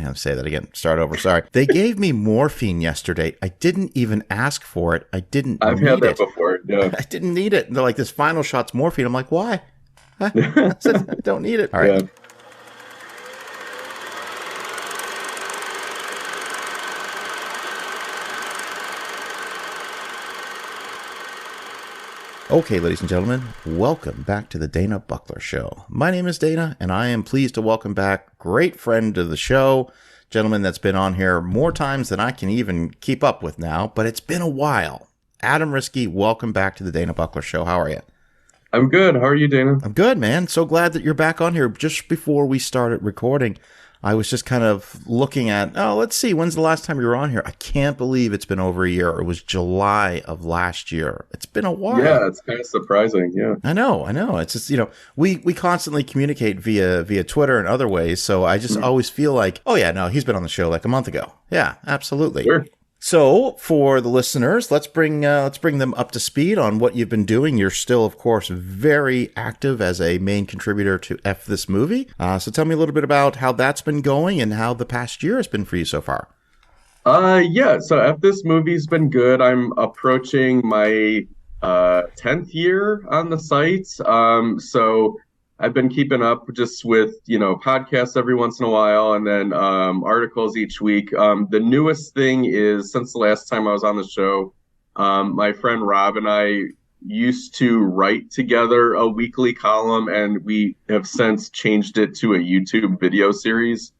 have to say that again. Start over. Sorry. They gave me morphine yesterday. I didn't even ask for it. I didn't I've need had that it. before. Yeah. I didn't need it. And they're like, this final shot's morphine. I'm like, why? Huh? I said, I don't need it. All right. Yeah. Okay, ladies and gentlemen, welcome back to the Dana Buckler Show. My name is Dana, and I am pleased to welcome back great friend of the show, gentleman that's been on here more times than I can even keep up with now, but it's been a while. Adam Riskey, welcome back to the Dana Buckler Show. How are you? I'm good. How are you, Dana? I'm good, man. So glad that you're back on here. Just before we started recording, I was just kind of looking at, let's see, when's the last time you were on here? I can't believe it's been over a year. It was July of last year. It's been a while. Yeah, it's kind of surprising. Yeah. I know. It's just, we constantly communicate via Twitter and other ways. So I just always feel like, oh yeah, no, he's been on the show like a month ago. Yeah, absolutely. Sure. So for the listeners, let's bring them up to speed on what you've been doing. You're still, of course, very active as a main contributor to F This Movie. So tell me a little bit about how that's been going and how the past year has been for you so far. Yeah. So F This Movie's been good. I'm approaching my 10th year on the site. So I've been keeping up just with, podcasts every once in a while and then articles each week. The newest thing is, since the last time I was on the show, my friend Rob and I used to write together a weekly column, and we have since changed it to a YouTube video series.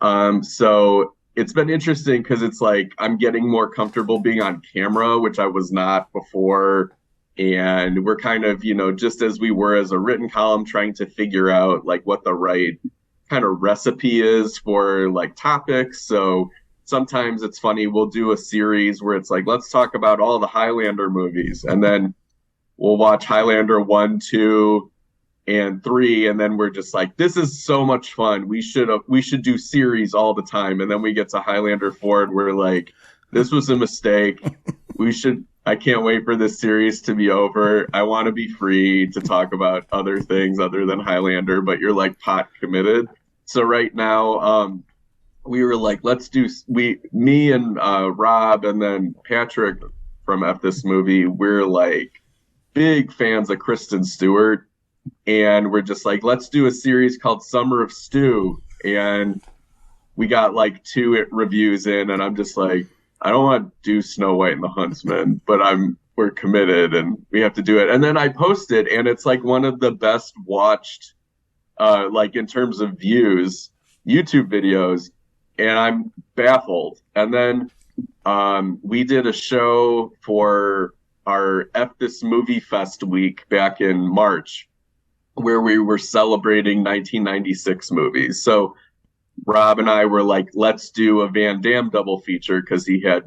So it's been interesting because it's like I'm getting more comfortable being on camera, which I was not before. And we're kind of, just as we were as a written column, trying to figure out like what the right kind of recipe is for like topics. So sometimes it's funny, we'll do a series where it's like, let's talk about all the Highlander movies. And then we'll watch Highlander 1, 2, and 3. And then we're just like, this is so much fun. We should do series all the time. And then we get to Highlander 4 and we're like, this was a mistake. I can't wait for this series to be over. I want to be free to talk about other things other than Highlander, but you're like pot committed. So right now, we were like, me and Rob and then Patrick from F This Movie, we're like big fans of Kristen Stewart. And we're just like, let's do a series called Summer of Stew. And we got like 2 reviews in, and I'm just like, I don't want to do Snow White and the Huntsman, but we're committed and we have to do it. And then I posted, and it's like one of the best watched, like in terms of views, YouTube videos, and I'm baffled. And then we did a show for our F This Movie Fest week back in March, where we were celebrating 1996 movies. So Rob and I were like, let's do a Van Damme double feature because he had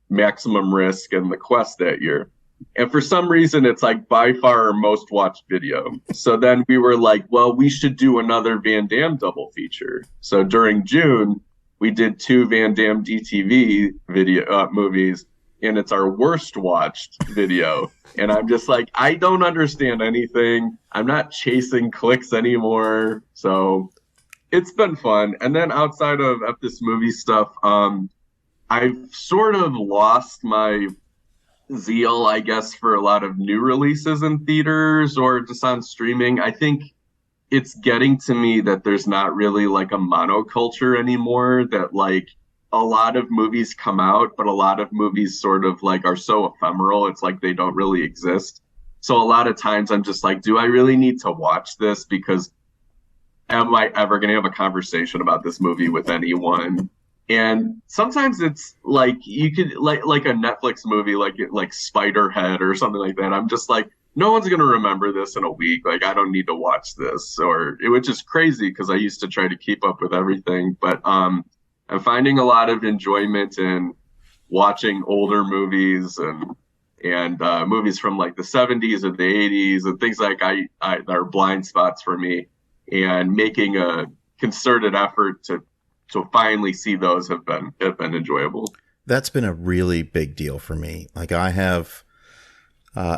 Maximum Risk and The Quest that year. And for some reason, it's like by far our most watched video. So then we were like, well, we should do another Van Damme double feature. So during June, we did 2 Van Damme DTV video movies, and it's our worst watched video. And I'm just like, I don't understand anything. I'm not chasing clicks anymore. So it's been fun. And then outside of F This Movie stuff, I've sort of lost my zeal, I guess, for a lot of new releases in theaters or just on streaming. I think it's getting to me that there's not really like a monoculture anymore, that like a lot of movies come out, but a lot of movies sort of like are so ephemeral. It's like they don't really exist. So a lot of times I'm just like, do I really need to watch this? Because am I ever going to have a conversation about this movie with anyone? And sometimes it's like you could like a Netflix movie, like Spiderhead or something like that. I'm just like, no one's going to remember this in a week. Like, I don't need to watch this. Or it was just crazy because I used to try to keep up with everything. But I'm finding a lot of enjoyment in watching older movies and movies from like the 70s or the 80s and things like I are blind spots for me. And making a concerted effort to finally see those have been enjoyable. That's been a really big deal for me. Like I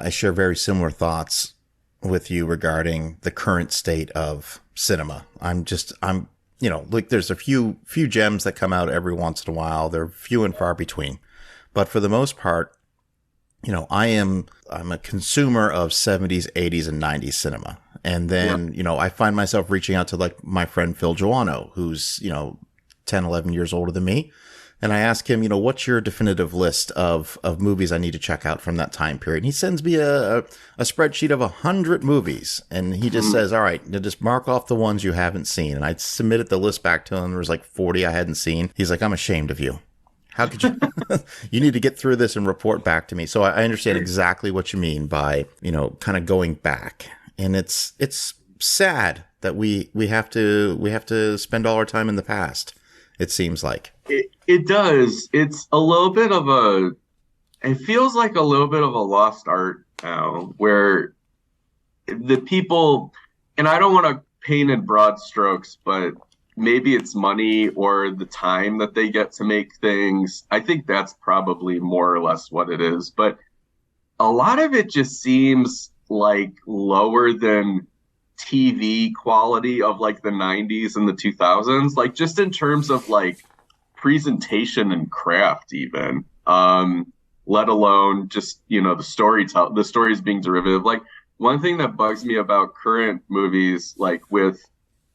share very similar thoughts with you regarding the current state of cinema. I'm you know, like there's a few gems that come out every once in a while. They're few and far between. But for the most part, you know, I'm a consumer of 70s, 80s, and 90s cinema. And then, you know, I find myself reaching out to like my friend Phil Joanno, who's, you know, 10, 11 years older than me. And I ask him, you know, what's your definitive list of movies I need to check out from that time period? And he sends me a spreadsheet of 100 movies. And he just says, all right, just mark off the ones you haven't seen. And I submitted the list back to him. There was like 40 I hadn't seen. He's like, I'm ashamed of you. How could you? You need to get through this and report back to me. So I understand exactly what you mean by, you know, kind of going back. And it's sad that we have to spend all our time in the past. It seems like it does. It's a little bit of it feels like a little bit of a lost art now, where the people, and I don't want to paint in broad strokes, but maybe it's money or the time that they get to make things. I think that's probably more or less what it is. But a lot of it just seems like lower than TV quality of like the 90s and the 2000s, like just in terms of like presentation and craft even, let alone just, you know, the stories being derivative. Like one thing that bugs me about current movies, like with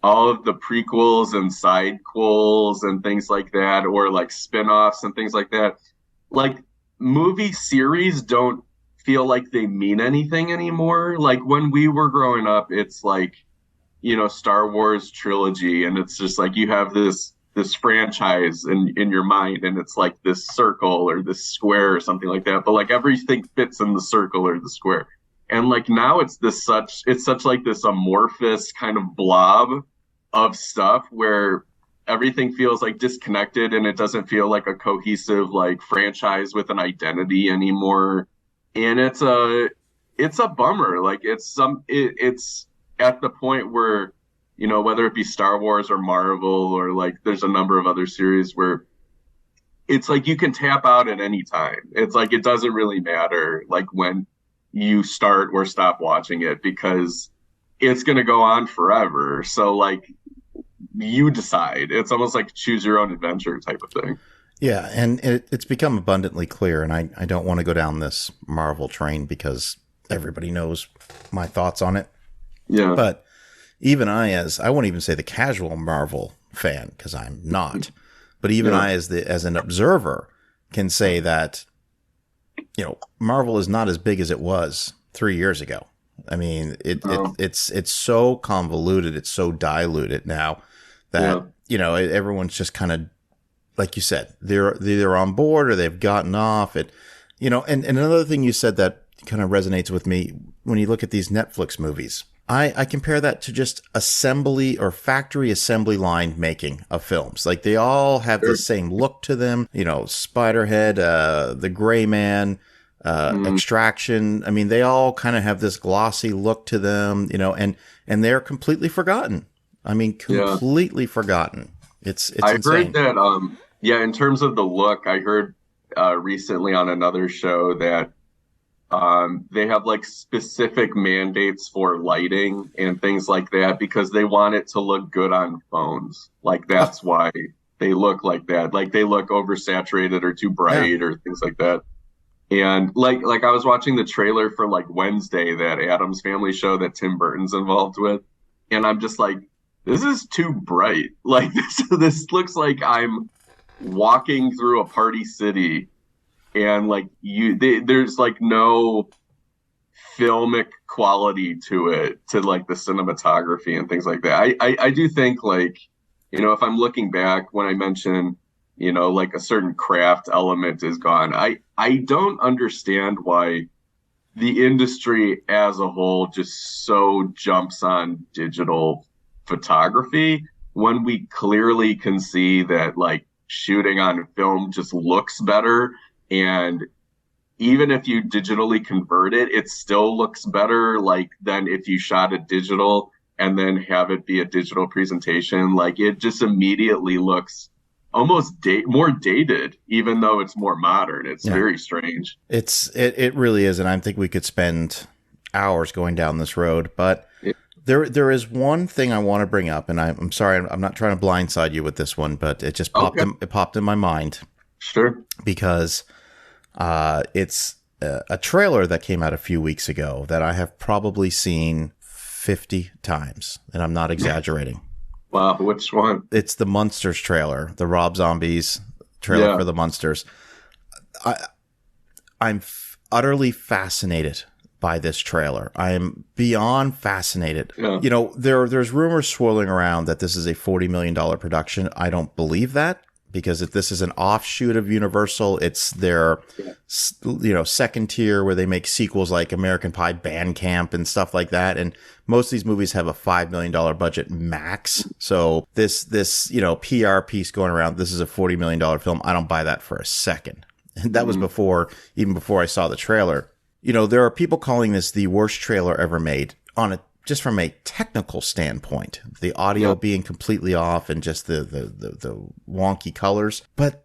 all of the prequels and sidequels and things like that, or like spin-offs and things like that, like movie series don't feel like they mean anything anymore. Like when we were growing up, it's like, you know, Star Wars trilogy, and it's just like you have this franchise in your mind, and it's like this circle or this square or something like that, but like everything fits in the circle or the square. And like now it's such like this amorphous kind of blob of stuff where everything feels like disconnected, and it doesn't feel like a cohesive like franchise with an identity anymore. And it's a bummer. Like it's at the point where, you know, whether it be Star Wars or Marvel or like there's a number of other series where it's like you can tap out at any time. It's like it doesn't really matter like when you start or stop watching it, because it's going to go on forever. So like you decide. It's almost like choose your own adventure type of thing. Yeah, and it's become abundantly clear, and I don't want to go down this Marvel train because everybody knows my thoughts on it. Yeah. But even I won't even say the casual Marvel fan, because I'm not, but even I as an observer can say that, you know, Marvel is not as big as it was 3 years ago. I mean, it's so convoluted, it's so diluted now that, you know, everyone's just kind of, like you said, they're either on board or they've gotten off it, you know. And another thing you said that kind of resonates with me when you look at these Netflix movies, I compare that to just assembly or factory assembly line making of films. Like they all have the same look to them, you know, Spiderhead, The Gray Man, Extraction. I mean, they all kind of have this glossy look to them, you know, and they're completely forgotten. I mean, completely forgotten. It's I insane. heard that, in terms of the look, I heard recently on another show that they have like specific mandates for lighting and things like that because they want it to look good on phones. Like that's why they look like that. Like they look oversaturated or too bright or things like that. And like I was watching the trailer for like Wednesday, that Addams Family show that Tim Burton's involved with, and I'm just like, this is too bright. Like this looks like I'm walking through a party city, and like there's like no filmic quality to it, to like the cinematography and things like that. I do think, like, you know, if I'm looking back when I mention, you know, like a certain craft element is gone, I don't understand why the industry as a whole just so jumps on digital photography when we clearly can see that like shooting on film just looks better, and even if you digitally convert it, it still looks better like than if you shot it digital and then have it be a digital presentation. Like it just immediately looks almost more dated, even though it's more modern. It's very strange. It really is, and I think we could spend hours going down this road, but There is one thing I want to bring up, and I'm sorry, I'm not trying to blindside you with this one, but it just popped in my mind. Sure. Because it's a trailer that came out a few weeks ago that I have probably seen 50 times, and I'm not exaggerating. Wow, which one? It's the Munsters trailer, the Rob Zombies trailer for the Munsters. I'm utterly fascinated by this trailer. I am beyond fascinated. Yeah. You know, there's rumors swirling around that this is a $40 million production. I don't believe that, because if this is an offshoot of Universal, it's their, second tier where they make sequels like American Pie Band Camp and stuff like that. And most of these movies have a $5 million budget max. So this PR piece going around, this is a $40 million film. I don't buy that for a second. And that was even before I saw the trailer. You know, there are people calling this the worst trailer ever made just from a technical standpoint, the audio being completely off and just the wonky colors. But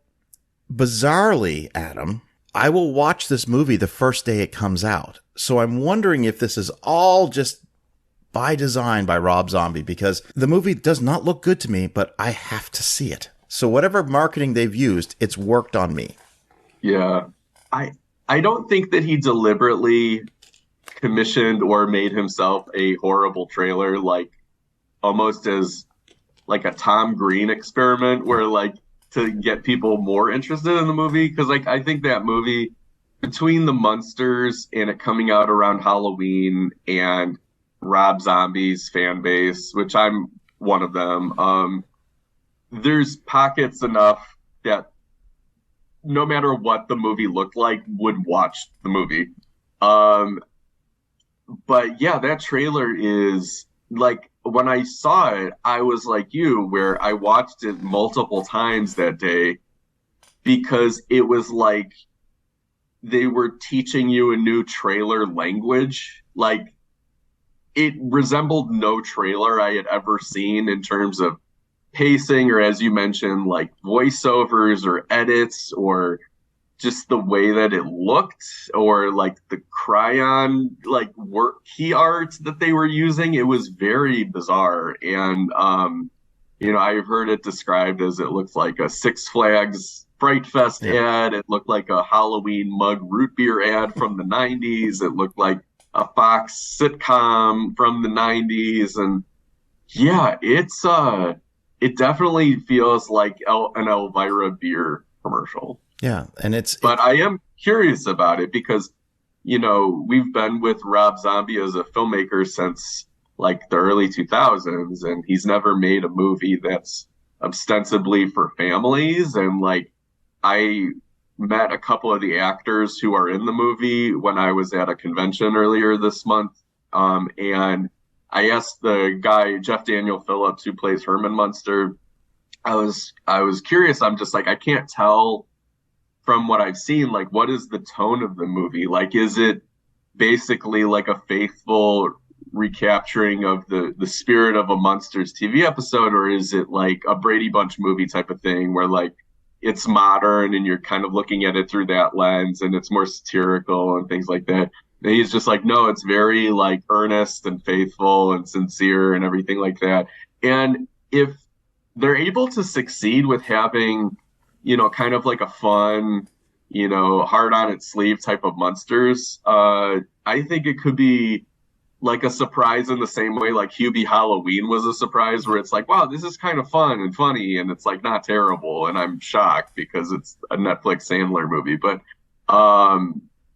bizarrely, Adam, I will watch this movie the first day it comes out. So I'm wondering if this is all just by design by Rob Zombie, because the movie does not look good to me, but I have to see it. So whatever marketing they've used, it's worked on me. Yeah. I don't think that he deliberately commissioned or made himself a horrible trailer, like almost as like a Tom Green experiment, where like to get people more interested in the movie. Because like I think that movie, between the Munsters and it coming out around Halloween and Rob Zombie's fan base, which I'm one of them, there's pockets enough that no matter what the movie looked like, would watch the movie. But yeah, that trailer is like, when I saw it, I was like you, where I watched it multiple times that day, because it was like they were teaching you a new trailer language. Like, it resembled no trailer I had ever seen in terms of pacing, or as you mentioned, like voiceovers or edits, or just the way that it looked, or like the crayon like work key art that they were using. It was very bizarre. And I've heard it described as it looked like a Six Flags Fright Fest ad. It looked like a Halloween mug root beer ad from the 90s. It looked like a Fox sitcom from the 90s. And yeah, it definitely feels like an Elvira beer commercial. Yeah, But I am curious about it because, we've been with Rob Zombie as a filmmaker since like the early 2000s, and he's never made a movie that's ostensibly for families. And like, I met a couple of the actors who are in the movie when I was at a convention earlier this month, and I asked the guy, Jeff Daniel Phillips, who plays Herman Munster. I was curious. I'm just like, I can't tell from what I've seen, like, what is the tone of the movie? Like, is it basically like a faithful recapturing of the spirit of a Munsters TV episode, or is it like a Brady Bunch movie type of thing where like it's modern and you're kind of looking at it through that lens and it's more satirical and things like that? And he's just like, no, it's very like earnest and faithful and sincere and everything like that. And if they're able to succeed with having, kind of like a fun, hard on its sleeve type of Munsters, I think it could be like a surprise in the same way like Hubie Halloween was a surprise, where it's like, wow, this is kind of fun and funny, and it's like not terrible. And I'm shocked because it's a Netflix Sandler movie. But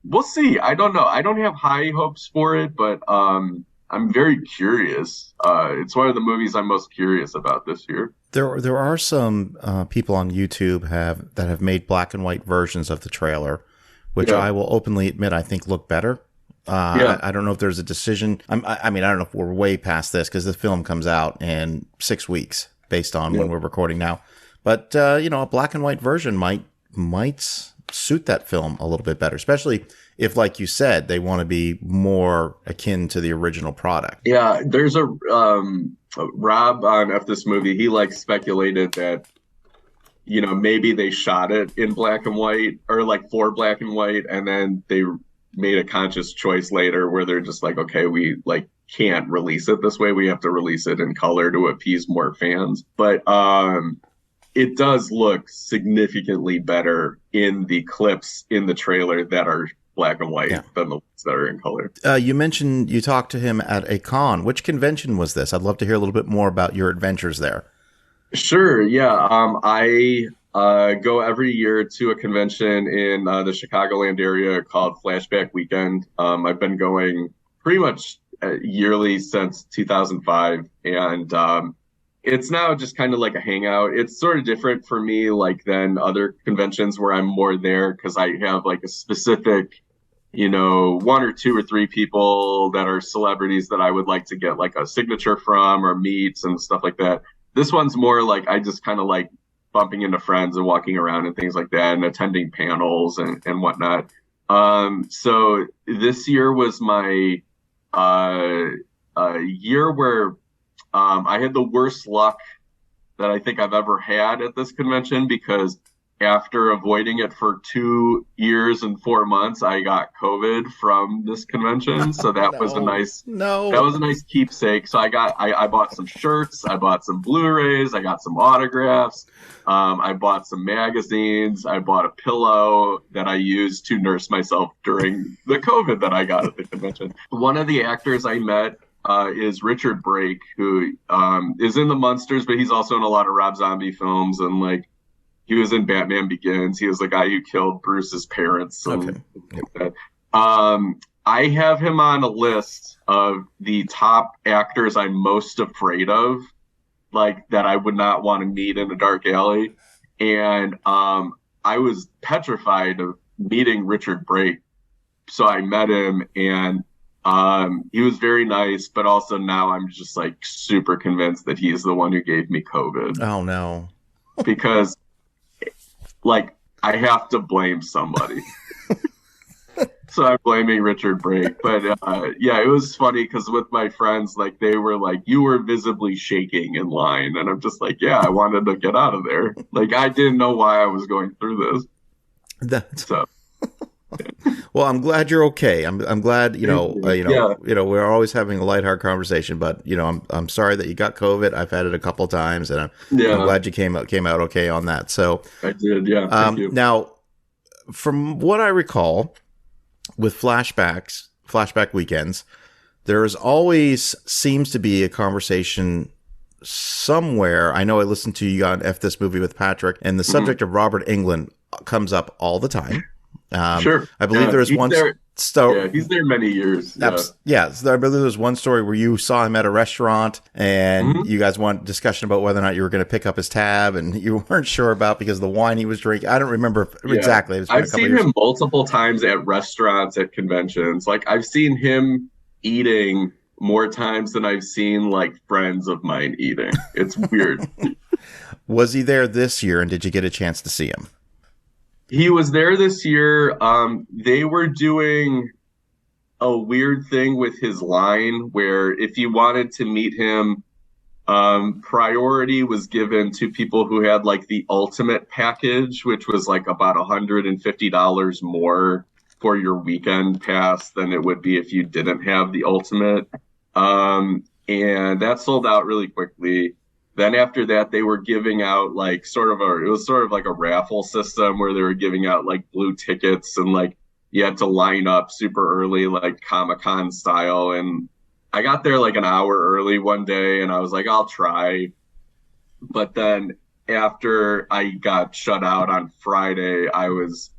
we'll see. I don't know. I don't have high hopes for it, but I'm very curious. It's one of the movies I'm most curious about this year. There are some people on YouTube that have made black and white versions of the trailer, which I will openly admit I think look better. I don't know if there's a decision. I don't know if we're way past this because the film comes out in 6 weeks based on when we're recording now. But a black and white version might suit that film a little bit better, especially if, like you said, they want to be more akin to the original product. Yeah, there's a Rob on F This Movie. He like speculated that maybe they shot it in black and white, or like for black and white, and then they made a conscious choice later where they're just like, okay, we like can't release it this way. We have to release it in color to appease more fans. But it does look significantly better in the clips in the trailer that are black and white than the ones that are in color. You mentioned you talked to him at a con. Which convention was this? I'd love to hear a little bit more about your adventures there. Sure. Yeah. I go every year to a convention in the Chicagoland area called Flashback Weekend. I've been going pretty much yearly since 2005. And it's now just kind of like a hangout. It's sort of different for me, like than other conventions where I'm more there because I have like a specific, one or two or three people that are celebrities that I would like to get like a signature from or meets and stuff like that. This one's more like I just kind of like bumping into friends and walking around and things like that and attending panels and whatnot. So this year was my year where I had the worst luck that I think I've ever had at this convention because after avoiding it for 2 years and 4 months, I got COVID from this convention. So that was a nice keepsake. So I bought some shirts, I bought some Blu-rays, I got some autographs, I bought some magazines, I bought a pillow that I used to nurse myself during the COVID that I got at the convention. One of the actors I met is Richard Brake, who is in the Munsters, but he's also in a lot of Rob Zombie films and like. He was in Batman Begins. He was the guy who killed Bruce's parents. And that. I have him on a list of the top actors I'm most afraid of, like that I would not want to meet in a dark alley. And I was petrified of meeting Richard Brake. So I met him and he was very nice, but also now I'm just like super convinced that he's the one who gave me COVID. Oh, no. Because like I have to blame somebody. So I'm blaming Richard Brake. But yeah, it was funny because with my friends, like they were like, you were visibly shaking in line. And I'm just like, yeah, I wanted to get out of there. Like I didn't know why I was going through this. Well, I'm glad you're okay. I'm glad, we're always having a lighthearted conversation, but I'm sorry that you got COVID. I've had it a couple of times and I'm glad you came out okay on that. So I did. Yeah. Thank you. Now from what I recall with flashback weekends, there is always seems to be a conversation somewhere. I know I listened to you on F This Movie with Patrick and the subject of Robert Englund comes up all the time. Sure. I believe there was one story. Yeah, he's there many years. Yeah. So I believe there was one story where you saw him at a restaurant and you guys want discussion about whether or not you were going to pick up his tab and you weren't sure about because of the wine he was drinking. I don't remember exactly. I've seen him multiple times at restaurants, at conventions. Like I've seen him eating more times than I've seen like friends of mine eating. It's weird. Was he there this year and did you get a chance to see him? He was there this year. They were doing a weird thing with his line where if you wanted to meet him, priority was given to people who had like the ultimate package, which was like about $150 more for your weekend pass than it would be if you didn't have the ultimate. And that sold out really quickly. Then after that, they were giving out like it was sort of like a raffle system where they were giving out like blue tickets and like you had to line up super early, like Comic-Con style. And I got there like an hour early one day and I was like, I'll try. But then after I got shut out on Friday, I was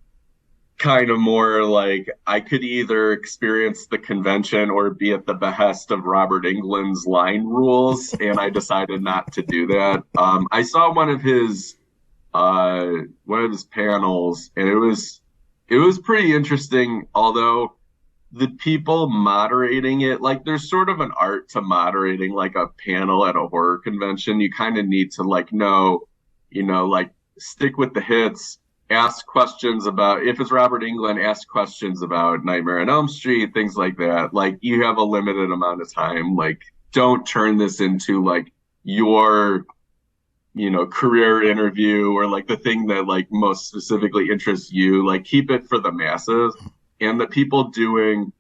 kind of more like I could either experience the convention or be at the behest of Robert Englund's line rules, and I decided not to do that. I saw one of his panels, and it was pretty interesting. Although the people moderating it, like there's sort of an art to moderating like a panel at a horror convention. You kind of need to like know, like stick with the hits. Ask questions about, if it's Robert Englund, ask questions about Nightmare on Elm Street, things like that. Like, you have a limited amount of time. Like, don't turn this into, like, your, career interview or, like, the thing that, like, most specifically interests you. Like, keep it for the masses. And the people doing,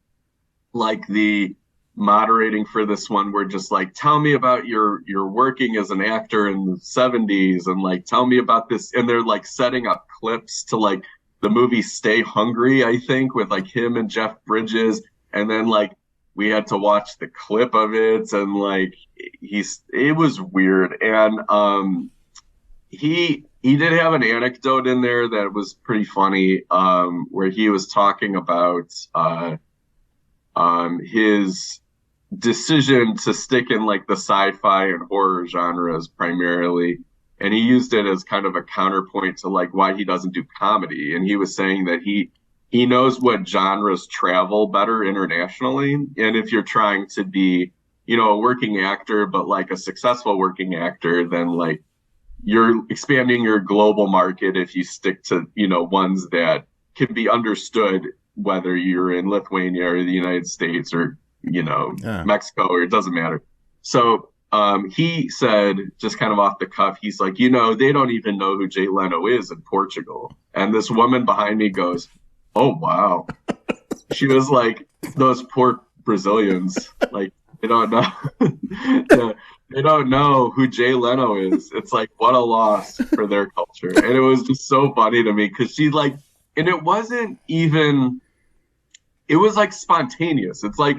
like, the moderating for this one were just like, tell me about your working as an actor in the 70s, and like tell me about this, and they're like setting up clips to like the movie Stay Hungry, I think, with like him and Jeff Bridges, and then like we had to watch the clip of it, and like it was weird. And he did have an anecdote in there that was pretty funny, where he was talking about his decision to stick in like the sci-fi and horror genres primarily, and he used it as kind of a counterpoint to like why he doesn't do comedy. And he was saying that he knows what genres travel better internationally, and if you're trying to be, you know, a working actor but like a successful working actor, then like you're expanding your global market if you stick to, you know, ones that can be understood whether you're in Lithuania or the United States or, you know, Mexico, or it doesn't matter. So he said, just kind of off the cuff, he's like, you know, they don't even know who Jay Leno is in Portugal. And this woman behind me goes, oh, wow. She was like, those poor Brazilians, like, they don't know. They don't know who Jay Leno is. It's like, what a loss for their culture. And it was just so funny to me because she like, and it wasn't even, it was like spontaneous. It's like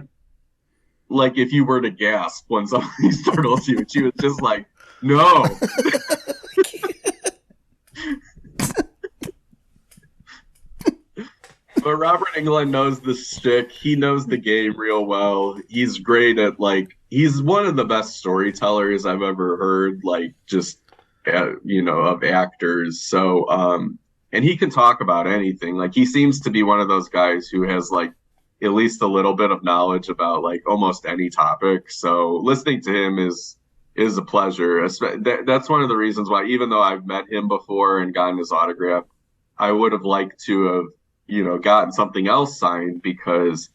if you were to gasp when somebody startles you, she was just like, no. But Robert Englund knows the shtick. He knows the game real well. He's great at like, he's one of the best storytellers I've ever heard, like just, you know, of actors. So, and he can talk about anything. Like he seems to be one of those guys who has like at least a little bit of knowledge about like almost any topic. So listening to him is a pleasure. That's one of the reasons why, even though I've met him before and gotten his autograph, I would have liked to have, you know, gotten something else signed, because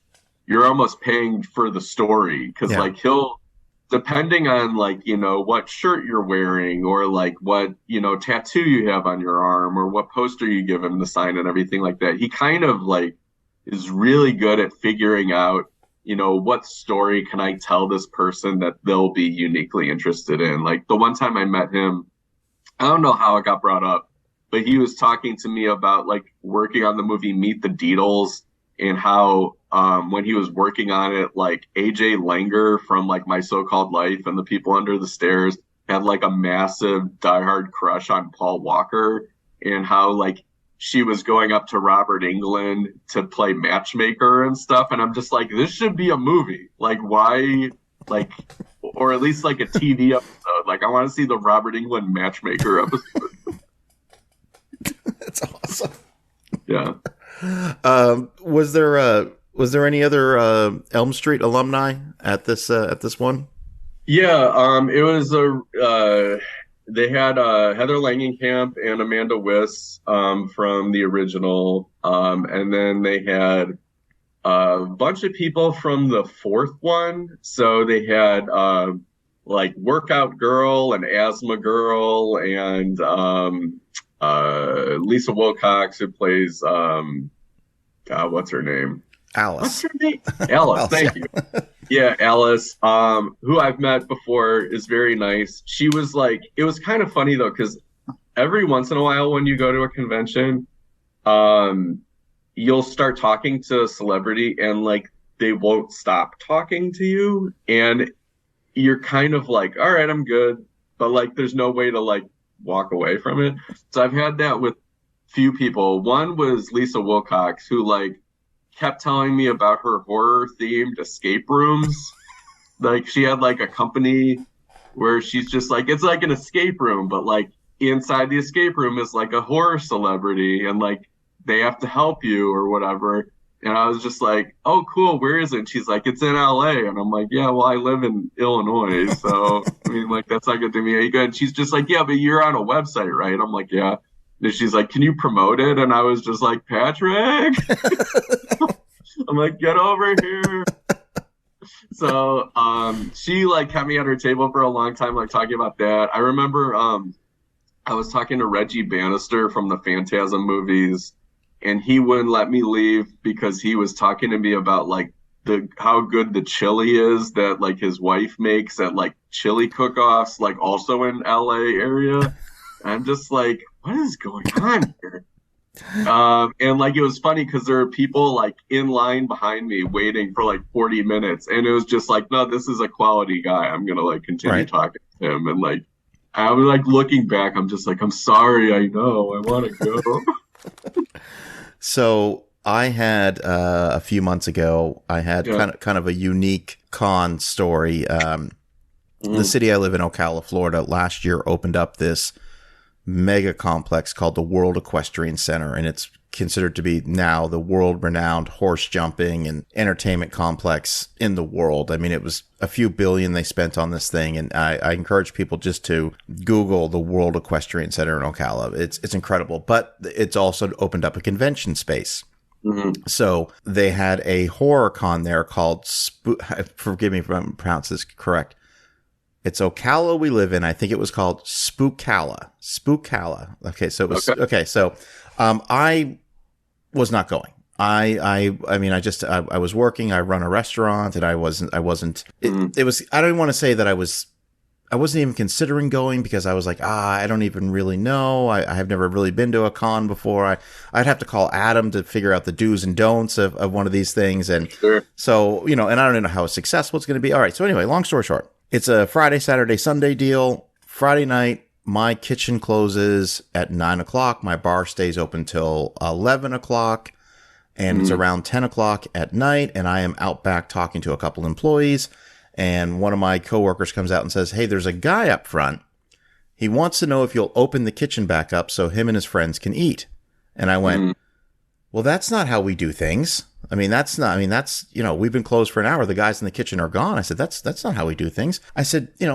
you're almost paying for the story. Because like he'll, depending on like, you know, what shirt you're wearing or like what, you know, tattoo you have on your arm or what poster you give him to sign and everything like that, he kind of like is really good at figuring out, you know, what story can I tell this person that they'll be uniquely interested in. Like the one time I met him, I don't know how it got brought up, but he was talking to me about like working on the movie Meet the Deedles, and how when he was working on it, like AJ Langer from like My So-Called Life and The People Under the Stairs had like a massive diehard crush on Paul Walker, and how like she was going up to Robert Englund to play matchmaker and stuff. And I'm just like, this should be a movie. Like why, like, or at least like a TV episode. Like I want to see the Robert Englund matchmaker episode. That's awesome. Yeah. Was there any other Elm Street alumni at this one? Yeah. It was they had Heather Langenkamp and Amanda Wyss from the original, and then they had a bunch of people from the fourth one. So they had like Workout Girl and Asthma Girl and Lisa Wilcox, who plays what's her name? Alice. What's her name? Alice. Thank you. Yeah, Alice, who I've met before, is very nice. She was like, it was kind of funny though, because every once in a while when you go to a convention, you'll start talking to a celebrity and like they won't stop talking to you, and you're kind of like, all right, I'm good, but like there's no way to like walk away from it. So I've had that with few people. One was Lisa Wilcox, who like kept telling me about her horror themed escape rooms. Like she had like a company where she's just like, it's like an escape room, but like inside the escape room is like a horror celebrity, and like they have to help you or whatever. And I was just like, oh, cool, where is it? And she's like, it's in LA. And I'm like, yeah, well, I live in Illinois. So, I mean, like, that's not going to do me any good. And she's just like, yeah, but you're on a website, right? I'm like, yeah. And she's like, can you promote it? And I was just like, Patrick? I'm like, get over here. So she, like, kept me at her table for a long time, like, talking about that. I remember I was talking to Reggie Bannister from the Phantasm movies, and he wouldn't let me leave because he was talking to me about like the how good the chili is that like his wife makes at like chili cook-offs, like also in LA area. I'm just like, what is going on here? And like it was funny because there are people like in line behind me waiting for like 40 minutes, and it was just like, no, this is a quality guy. I'm gonna like continue Right. talking to him, and like I was like looking back, I'm just like, I'm sorry, I know, I want to go. So I had a few months ago, I had Yeah. kind of a unique con story. The Mhm. city I live in, Ocala, Florida, last year opened up this mega complex called the World Equestrian Center, and it's considered to be now the world renowned horse jumping and entertainment complex in the world. I mean, it was a few billion they spent on this thing, and I encourage people just to Google the World Equestrian Center in Ocala. It's incredible, but it's also opened up a convention space. Mhm. So they had a horror con there called forgive me if I'm pronouncing this correct. It's Ocala we live in. I think it was called Spookala. Spookala. Okay, so it was Okay. okay. So I was not going. I mean, I was working. I run a restaurant, and I wasn't. Mhm. It was. I don't even want to say that I wasn't even considering going because I was like, I don't even really know. I have never really been to a con before. I'd have to call Adam to figure out the do's and don'ts of one of these things. And Sure. so, and I don't know how successful it's going to be. All right. So anyway, long story short, it's a Friday, Saturday, Sunday deal. Friday night, my kitchen closes at 9 o'clock. My bar stays open till 11 o'clock. And it's Mhm. around 10 o'clock at night. And I am out back talking to a couple employees. And one of my coworkers comes out and says, "Hey, there's a guy up front. He wants to know if you'll open the kitchen back up so him and his friends can eat." And I went, Mhm. "Well, that's not how we do things. I mean, that's not, I mean, that's, we've been closed for an hour. The guys in the kitchen are gone." I said, that's not how we do things. I said, I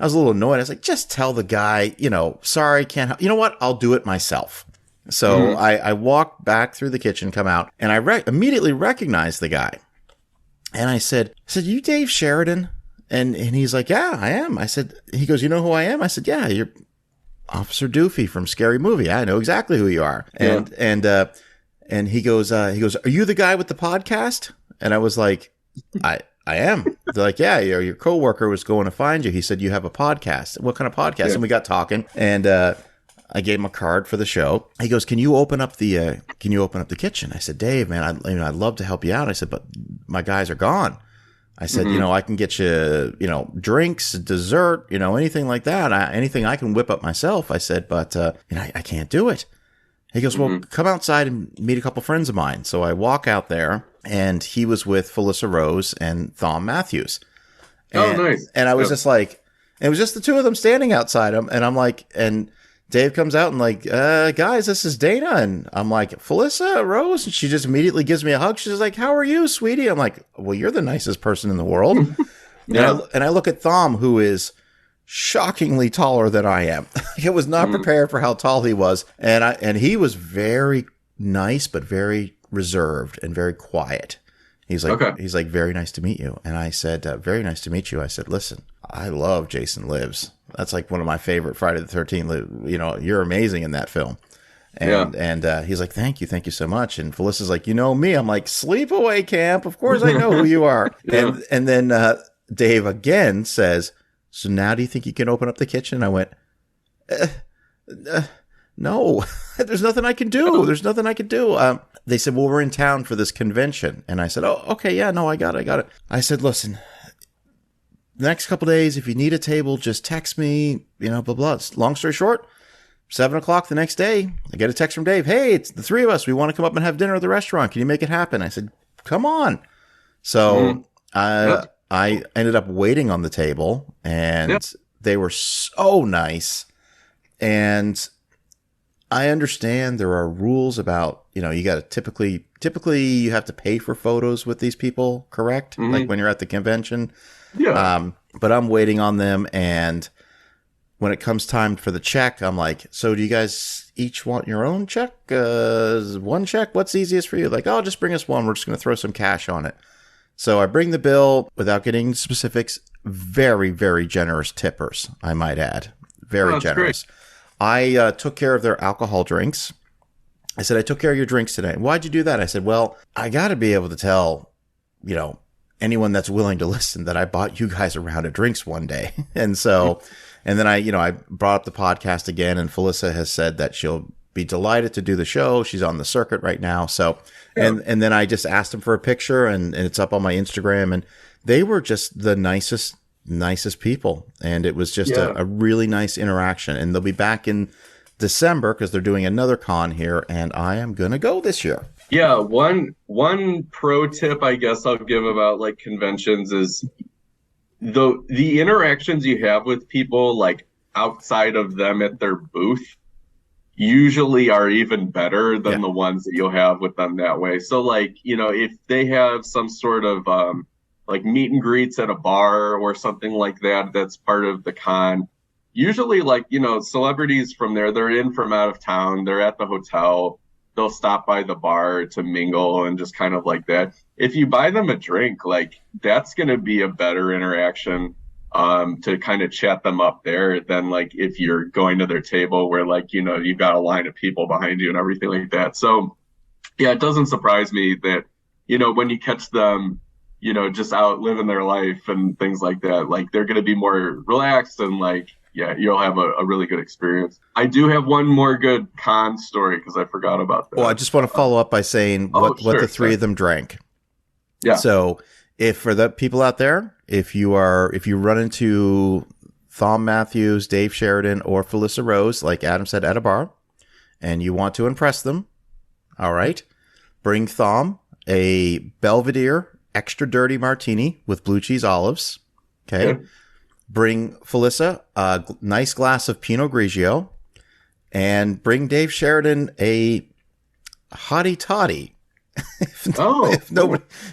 was a little annoyed. I was like, just tell the guy, sorry, can't help. You know what? I'll do it myself. So Mhm. I walked back through the kitchen, come out, and I immediately recognized the guy. And I said, "You Dave Sheridan?" And he's like, "Yeah, I am." He goes, "You know who I am?" I said, "Yeah, you're Officer Doofy from Scary Movie. I know exactly who you are." Yeah. And he goes, "Are you the guy with the podcast?" And I was like, I am." They're like, "Yeah, your coworker was going to find you. He said you have a podcast. What kind of podcast?" Yeah. And we got talking, and I gave him a card for the show. He goes, Can you open up the kitchen?" I said, "Dave, man, I'd love to help you out." I said, "But my guys are gone." I said, Mhm. "I can get you, drinks, dessert, anything like that. Anything I can whip up myself." I said, "But, I can't do it." He goes, "Well, come outside and meet a couple friends of mine." So I walk out there, and he was with Felissa Rose and Thom Matthews. Oh, And, nice. and I was Yeah. just like, it was just the two of them standing outside him. And I'm like, and Dave comes out and like, "Guys, this is Dana." And I'm like, "Felissa Rose." And she just immediately gives me a hug. She's like, "How are you, sweetie?" I'm like, "Well, you're the nicest person in the world." Yeah. And I look at Thom, who is shockingly taller than I am. I was not prepared for how tall he was. And he was very nice, but very reserved and very quiet. Okay. He's like, "Very nice to meet you." And I said, "Very nice to meet you." I said, "Listen, I love Jason Lives. That's like one of my favorite Friday the 13th. You're amazing in that film." And he's like, Thank you so much." And Felissa's like, "You know me." I'm like, "Sleepaway Camp. Of course I know who you are." Yeah. And then Dave again says, "So now do you think you can open up the kitchen?" I went, "No, there's nothing I can do. There's nothing I can do." They said, "Well, we're in town for this convention." And I said, "Oh, okay. Yeah, no, I got it. I said, "Listen, the next couple days, if you need a table, just text me, blah, blah." Long story short, 7 o'clock the next day, I get a text from Dave. "Hey, it's the three of us. We want to come up and have dinner at the restaurant. Can you make it happen?" I said, "Come on." So I ended up waiting on the table, and they were so nice. And I understand there are rules about, you got to typically you have to pay for photos with these people, correct? Like when you're at the convention. Yeah. But I'm waiting on them, and when it comes time for the check, I'm like, "So do you guys each want your own check? One check? What's easiest for you?" Like, "Oh, just bring us one. We're just going to throw some cash on it." So I bring the bill without getting specifics. Very, very generous tippers, I might add. Very that's generous. I took care of their alcohol drinks. I said, "I took care of your drinks today." "Why'd you do that?" I said, "Well, I got to be able to tell anyone that's willing to listen, that I bought you guys a round of drinks one day. And so, and then I brought up the podcast again, and Felissa has said that she'll be delighted to do the show. She's on the circuit right now. So, and then I just asked them for a picture, and it's up on my Instagram, and they were just the nicest people. And it was just a really nice interaction. And they'll be back in December because they're doing another con here, and I am going to go this year. Yeah, one pro tip I guess I'll give about like conventions is the interactions you have with people like outside of them at their booth usually are even better than the ones that you'll have with them that way. So like, if they have some sort of like meet and greets at a bar or something like that, that's part of the con. Usually like, celebrities from there, they're in from out of town, they're at the hotel. They'll stop by the bar to mingle and just kind of like that. If you buy them a drink, like that's going to be a better interaction to kind of chat them up there than like if you're going to their table where like, you've got a line of people behind you and everything like that. So yeah, it doesn't surprise me that, when you catch them, just out living their life and things like that, like they're going to be more relaxed and like, yeah, you'll have a really good experience. I do have one more good con story because I forgot about that. Well, I just want to follow up by saying what the three of them drank. Yeah. So if for the people out there, if you run into Thom Matthews, Dave Sheridan, or Felissa Rose, like Adam said, at a bar, and you want to impress them, all right, bring Thom a Belvedere extra dirty martini with blue cheese olives. Okay. Yeah. Bring Felissa a nice glass of Pinot Grigio, and bring Dave Sheridan a Hottie Toddy. If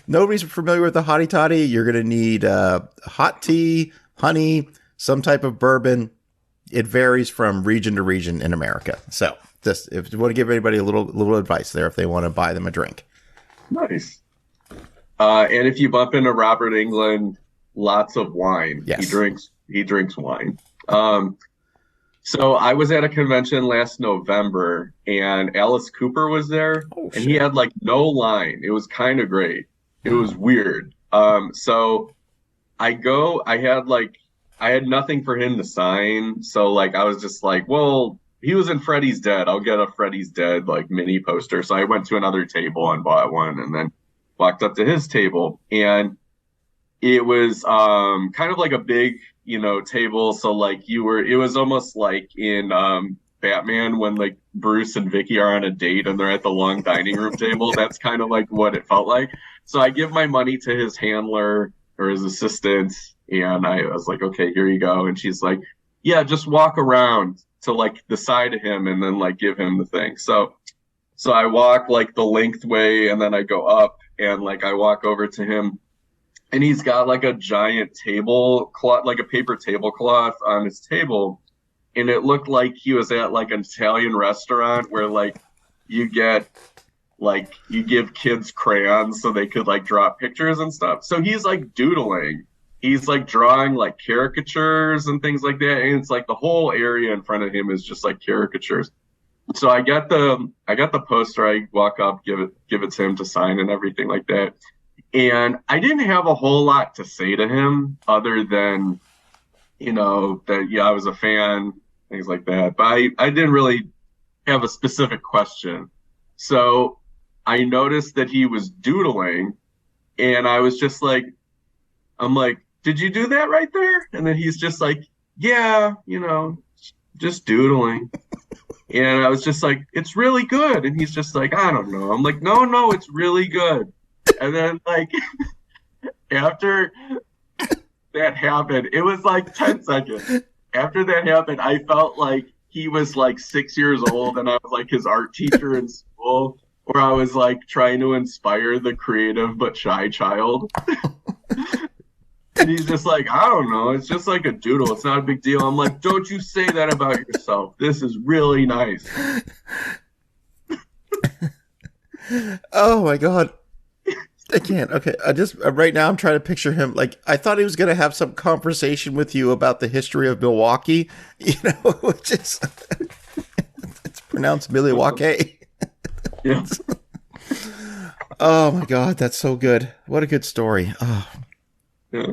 nobody's familiar with the Hottie Toddy, you're going to need hot tea, honey, some type of bourbon. It varies from region to region in America. So just if you want to give anybody a little advice there, if they want to buy them a drink. Nice. And if you bump into Robert Englund, lots of wine. Yes. He drinks wine. So I was at a convention last November and Alice Cooper was there and he had like no line. It was kind of great. It was weird. So I had nothing for him to sign. So like, I was just like, well, he was in Freddy's Dead. I'll get a Freddy's Dead like mini poster. So I went to another table and bought one and then walked up to his table, and it was kind of like a big, table. So like it was almost like in Batman when like Bruce and Vicky are on a date and they're at the long dining room table. That's kind of like what it felt like. So I give my money to his handler or his assistant, and I was like, okay, here you go. And she's like, yeah, just walk around to like the side of him and then like give him the thing. So I walk like the length way and then I go up and like I walk over to him. And he's got like a giant tablecloth, like a paper tablecloth on his table. And it looked like he was at like an Italian restaurant where like you give kids crayons so they could like draw pictures and stuff. So he's like doodling. He's like drawing like caricatures and things like that. And it's like the whole area in front of him is just like caricatures. So I got the poster. I walk up, give it to him to sign and everything like that. And I didn't have a whole lot to say to him other than, that, yeah, I was a fan, things like that. But I didn't really have a specific question. So I noticed that he was doodling and I was just like, I'm like, did you do that right there? And then he's just like, yeah, just doodling. And I was just like, it's really good. And he's just like, I don't know. I'm like, no, it's really good. And then, like, after that happened, it was like 10 seconds. After that happened, I felt like he was like 6 years old and I was like his art teacher in school, where I was like trying to inspire the creative but shy child. And he's just like, I don't know. It's just like a doodle. It's not a big deal. I'm like, don't you say that about yourself. This is really nice. Oh, my God. I can't. Okay. Right now I'm trying to picture him. Like, I thought he was going to have some conversation with you about the history of Milwaukee, which is, it's pronounced Milwaukee. Yeah. Oh my God, that's so good. What a good story. Oh, Yeah.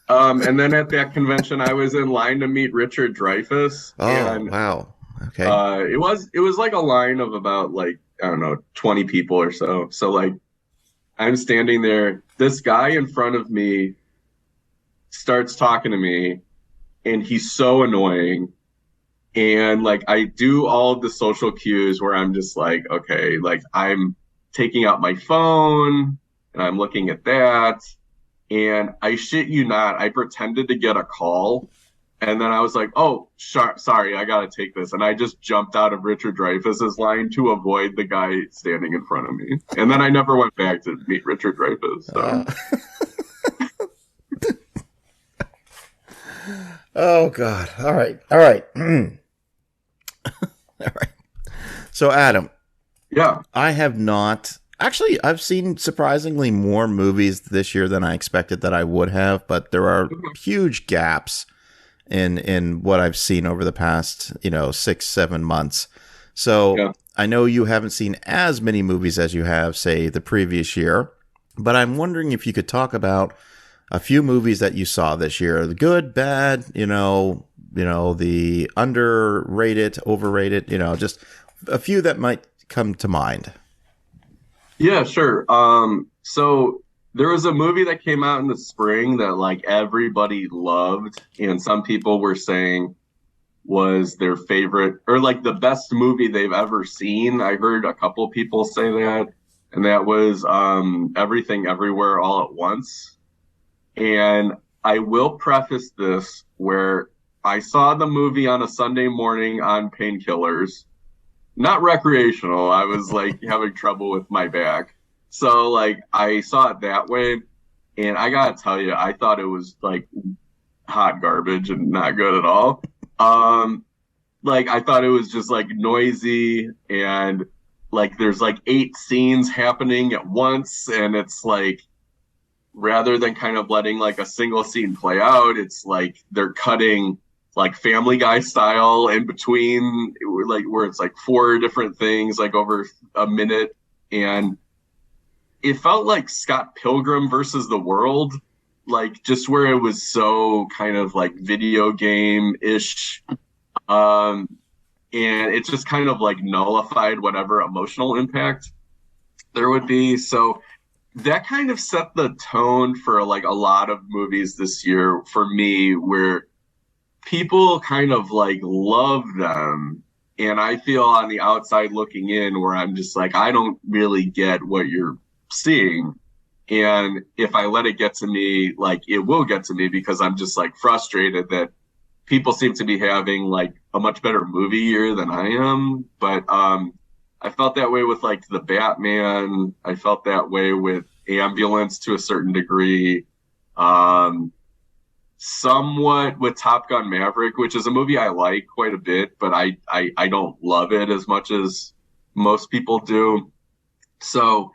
And then at that convention, I was in line to meet Richard Dreyfuss, oh and wow. Okay. it was like a line of about like I don't know 20 people or so. So like I'm standing there, this guy in front of me starts talking to me, and he's so annoying. And like I do all of the social cues where I'm just like, okay, like I'm taking out my phone and I'm looking at that. And I shit you not, I pretended to get a call. And then I was like, oh, sorry, I got to take this. And I just jumped out of Richard Dreyfuss's line to avoid the guy standing in front of me. And then I never went back to meet Richard Dreyfuss. So. Oh God. All right. All right. All right. So Adam, Yeah. I have not actually. I've seen surprisingly more movies this year than I expected that I would have, but there are huge gaps in what I've seen over the past 6-7 months. So Yeah. I know you haven't seen as many movies as you have, say, the previous year, but I'm wondering if you could talk about a few movies that you saw this year, the good, bad, the underrated, overrated, just a few that might come to mind. Yeah, sure. So there was a movie that came out in the spring that like everybody loved, and some people were saying was their favorite or like the best movie they've ever seen. I heard a couple people say that, and that was Everything Everywhere All at Once. And I will preface this where I saw the movie on a Sunday morning on painkillers, not recreational. I was like having trouble with my back. So like I saw it that way, and I gotta tell you, I thought it was like hot garbage and not good at all. Um, like I thought it was just like noisy, and like there's like 8 scenes happening at once, and it's like rather than kind of letting like a single scene play out, it's like they're cutting like Family Guy style in between, like where it's like 4 different things like over a minute. And it felt like Scott Pilgrim versus the World, like just where it was so kind of like video game ish. Um, and it just kind of like nullified whatever emotional impact there would be. So that kind of set the tone for like a lot of movies this year for me, where people kind of like love them. And I feel on the outside looking in where I'm just like, I don't really get what you're seeing. And if I let it get to me, like it will get to me because I'm just like frustrated that people seem to be having like a much better movie year than I am. But I felt that way with like the Batman. I felt that way with Ambulance to a certain degree. Somewhat with Top Gun Maverick, which is a movie I like quite a bit, but I don't love it as much as most people do. So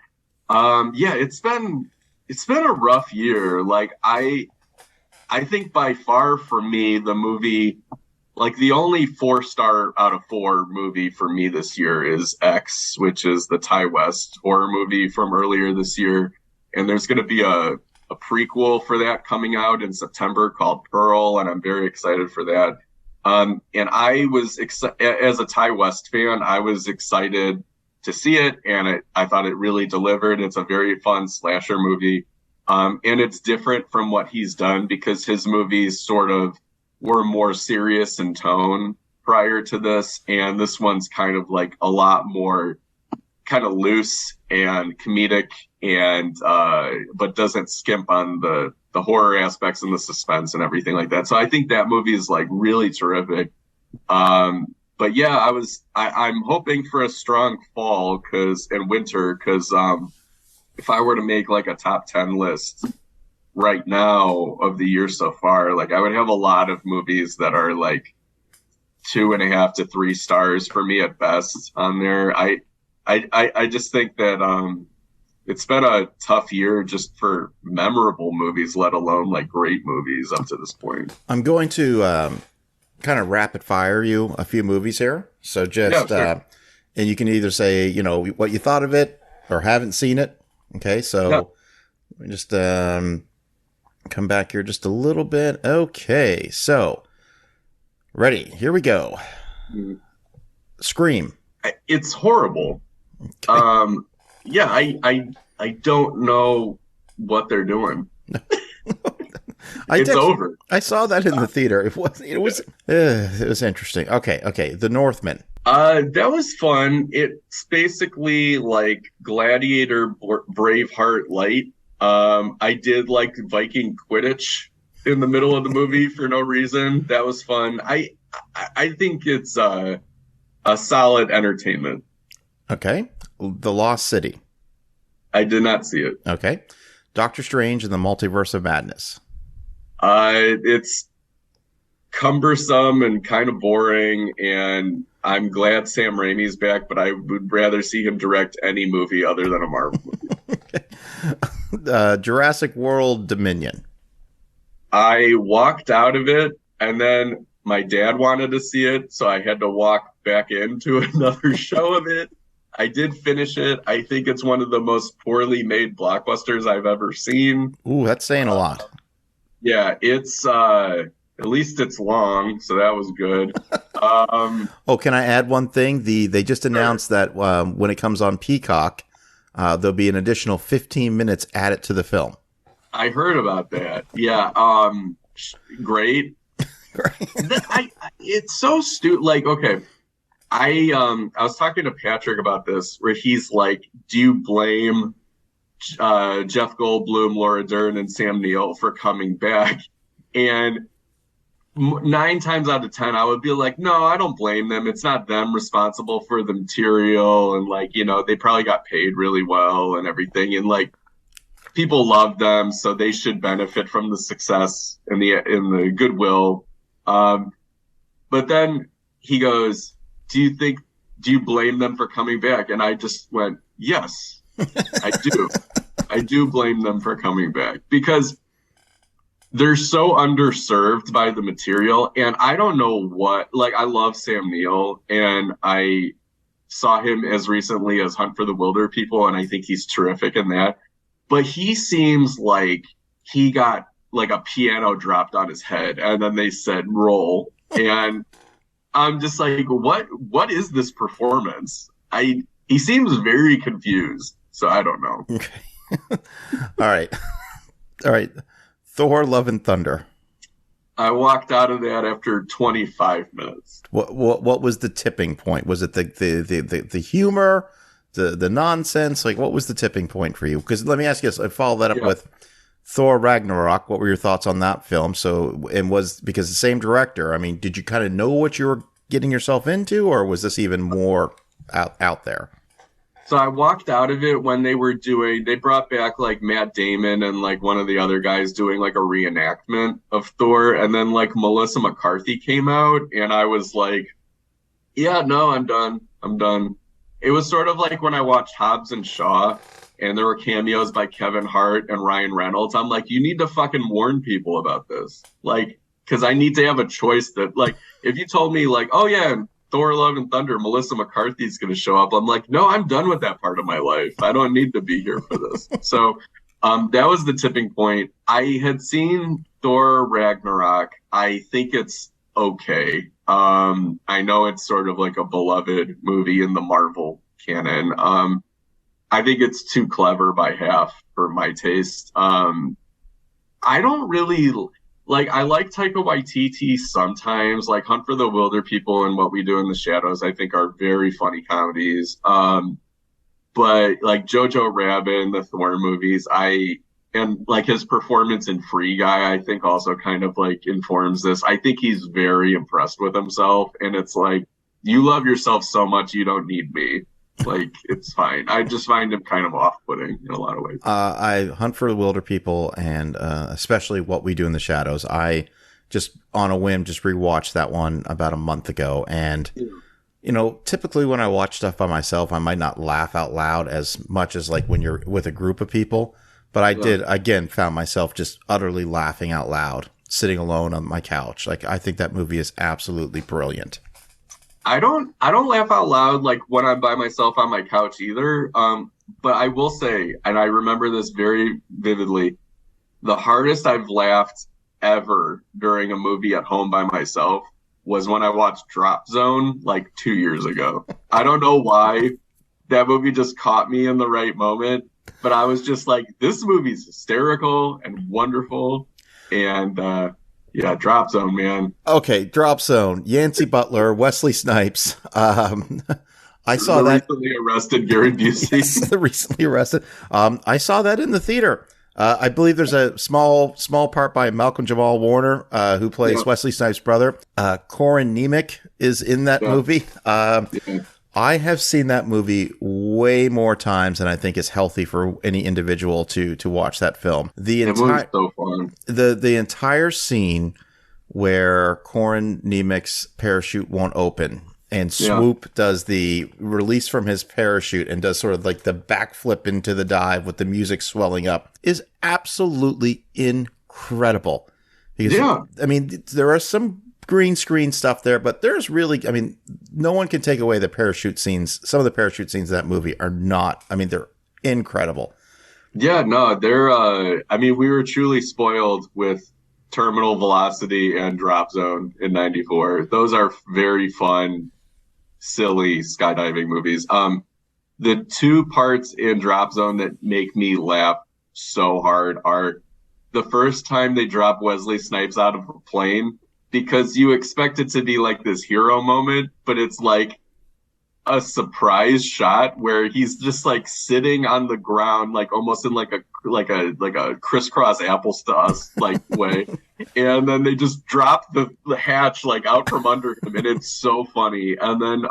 yeah, it's been a rough year. Like I think by far for me, the movie, like the only 4-star out of 4 movie for me this year is X, which is the Ty West horror movie from earlier this year. And there's going to be a prequel for that coming out in September called Pearl, and I'm very excited for that. And I was, as a Ty West fan, I was excited to see it, and I thought it really delivered. It's a very fun slasher movie. And it's different from what he's done because his movies sort of were more serious in tone prior to this. And this one's kind of like a lot more kind of loose and comedic and, but doesn't skimp on the horror aspects and the suspense and everything like that. So I think that movie is like really terrific. But yeah, I'm hoping for a strong fall and winter because, if I were to make like a top 10 list right now of the year so far, like I would have a lot of movies that are like 2.5 to 3 stars for me at best on there. I just think that it's been a tough year just for memorable movies, let alone like great movies up to this point. I'm going to kind of rapid fire you a few movies here. So just, Yeah, sure. and you can either say, what you thought of it or haven't seen it, Okay, so Yeah. let me just come back here just a little bit. Okay, so ready. Here we go. Scream. It's horrible. Okay. Yeah, I don't know what they're doing. It's over. I saw that in the theater. It was interesting. Okay. The Northman. That was fun. It's basically like Gladiator Braveheart light. I did like Viking Quidditch in the middle of the movie for no reason. That was fun. I think it's a solid entertainment. Okay. The Lost City. I did not see it. Okay. Doctor Strange and the Multiverse of Madness. It's cumbersome and kind of boring, and I'm glad Sam Raimi's back, but I would rather see him direct any movie other than a Marvel movie. Jurassic World Dominion. I walked out of it, and then my dad wanted to see it, so I had to walk back into another show of it. I did finish it. I think it's one of the most poorly made blockbusters I've ever seen. Ooh, that's saying a lot. Yeah, it's at least it's long, so that was good. Oh, can I add one thing? They just announced that when it comes on Peacock, there'll be an additional 15 minutes added to the film. I heard about that. Yeah, great. It's so stupid. Like, okay, I was talking to Patrick about this, where he's like, "Do you blame Jeff Goldblum, Laura Dern, and Sam Neill for coming back?" And 9 times out of 10, I would be like, "No, I don't blame them. It's not them responsible for the material, and like, you know, they probably got paid really well and everything, and like, people love them, so they should benefit from the success and the goodwill." But then he goes, "Do you blame them for coming back?" And I just went, "Yes, I do. I do blame them for coming back, because they're so underserved by the material. And I don't know what, like, I love Sam Neill, and I saw him as recently as Hunt for the Wilder People, and I think he's terrific in that. But he seems like he got like a piano dropped on his head, and then they said roll. And I'm just like, what is this performance? He seems very confused, so I don't know. Okay. All right. Thor: Love and Thunder. I walked out of that after 25 minutes. What was the tipping point? Was it the humor, the nonsense? Like, what was the tipping point for you? Because let me ask you this. I follow that up with Thor: Ragnarok. What were your thoughts on that film? So, and was because the same director. I mean, did you kind of know what you were getting yourself into, or was this even more out there? So I walked out of it when they brought back like Matt Damon and like one of the other guys doing like a reenactment of Thor, and then like Melissa McCarthy came out, and I was like, yeah, no, I'm done. It was sort of like when I watched Hobbs and Shaw, and there were cameos by Kevin Hart and Ryan Reynolds. I'm like, you need to fucking warn people about this. Like, because I need to have a choice that, like, if you told me, like, oh yeah, Thor: Love and Thunder, Melissa McCarthy's going to show up, I'm like, no, I'm done with that part of my life. I don't need to be here for this. So that was the tipping point. I had seen Thor: Ragnarok. I think it's okay. I know it's sort of like a beloved movie in the Marvel canon. I think it's too clever by half for my taste. I don't really like. I like Taika Waititi sometimes. Like Hunt for the Wilder People and What We Do in the Shadows, I think are very funny comedies. But like Jojo Rabbit and the Thor movies, and like his performance in Free Guy, I think also kind of like informs this. I think he's very impressed with himself, and it's like, you love yourself so much, you don't need me. Like, it's fine. I just find him kind of off-putting in a lot of ways. I Hunt for the Wilder People, and especially What We Do in the Shadows. I just on a whim just rewatched that one about a month ago, and you know, typically when I watch stuff by myself, I might not laugh out loud as much as like when you're with a group of people. But I did, again, found myself just utterly laughing out loud, sitting alone on my couch. Like, I think that movie is absolutely brilliant. I don't laugh out loud like when I'm by myself on my couch either. But I will say, and I remember this very vividly, the hardest I've laughed ever during a movie at home by myself was when I watched Drop Zone like 2 years ago. I don't know why that movie just caught me in the right moment, but I was just like, this movie's hysterical and wonderful. And yeah, Drop Zone, man. Okay, Drop Zone, Yancey Butler, Wesley Snipes. I saw The that. recently arrested Gary Busey. Yes, the recently arrested. I saw that in the theater. I believe there's a small part by Malcolm Jamal Warner, who plays Yeah. Wesley Snipes' brother. Corin Nemec is in that Yeah. movie. Yeah. I have seen that movie way more times than I think is healthy for any individual to watch that film. The That movie's entire so fun. the entire scene where Corin Nemec's parachute won't open and Yeah. Swoop does the release from his parachute and does sort of like the backflip into the dive with the music swelling up is absolutely incredible. Because, Yeah. I mean, there are some green screen stuff there, but there's really, I mean, no one can take away the parachute scenes. Some of the parachute scenes in that movie are not, I mean, they're incredible. Yeah, no, they're I mean, we were truly spoiled with Terminal Velocity and Drop Zone in '94. Those are very fun, silly skydiving movies. The two parts in Drop Zone that make me laugh so hard are the first time they drop Wesley Snipes out of a plane because you expect it to be like this hero moment, but it's like a surprise shot where he's just like sitting on the ground, like almost in like a crisscross applesauce like way, and then they just drop the hatch like out from under him, and it's so funny. And then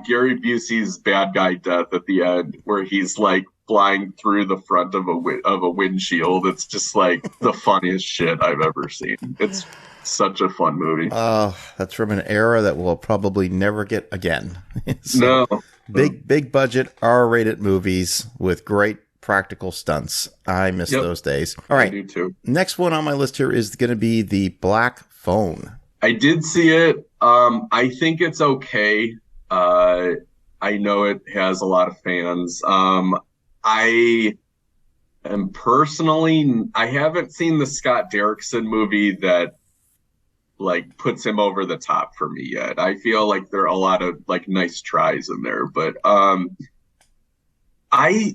Gary Busey's bad guy death at the end, where he's like flying through the front of a windshield. It's just like the funniest shit I've ever seen. It's such a fun movie. That's from an era that we'll probably never get again. So, No, big budget R-rated movies with great practical stunts. I miss Yep. those days. All I right, do too. next one on my list here is going to be The Black Phone. I did see it. I think it's okay. I know it has a lot of fans. I am personally, I haven't seen the Scott Derrickson movie that like puts him over the top for me yet. I feel like there are a lot of like nice tries in there, but I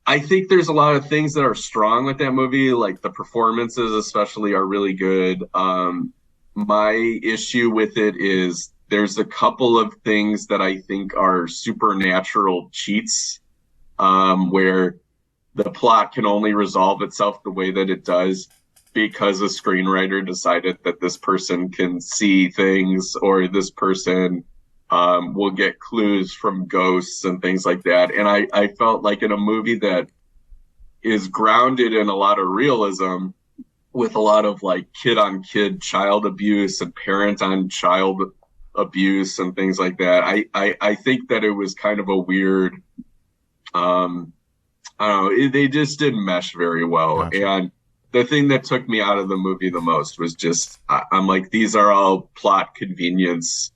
I think there's a lot of things that are strong with that movie, like the performances especially are really good. My issue with it is there's a couple of things that I think are supernatural cheats, where the plot can only resolve itself the way that it does because a screenwriter decided that this person can see things or this person will get clues from ghosts and things like that. And I felt like in a movie that is grounded in a lot of realism with a lot of like kid on kid child abuse and parent on child abuse and things like that. I think that it was kind of a weird, I don't know, they just didn't mesh very well. Gotcha. And the thing that took me out of the movie the most was just, I'm like, these are all plot convenience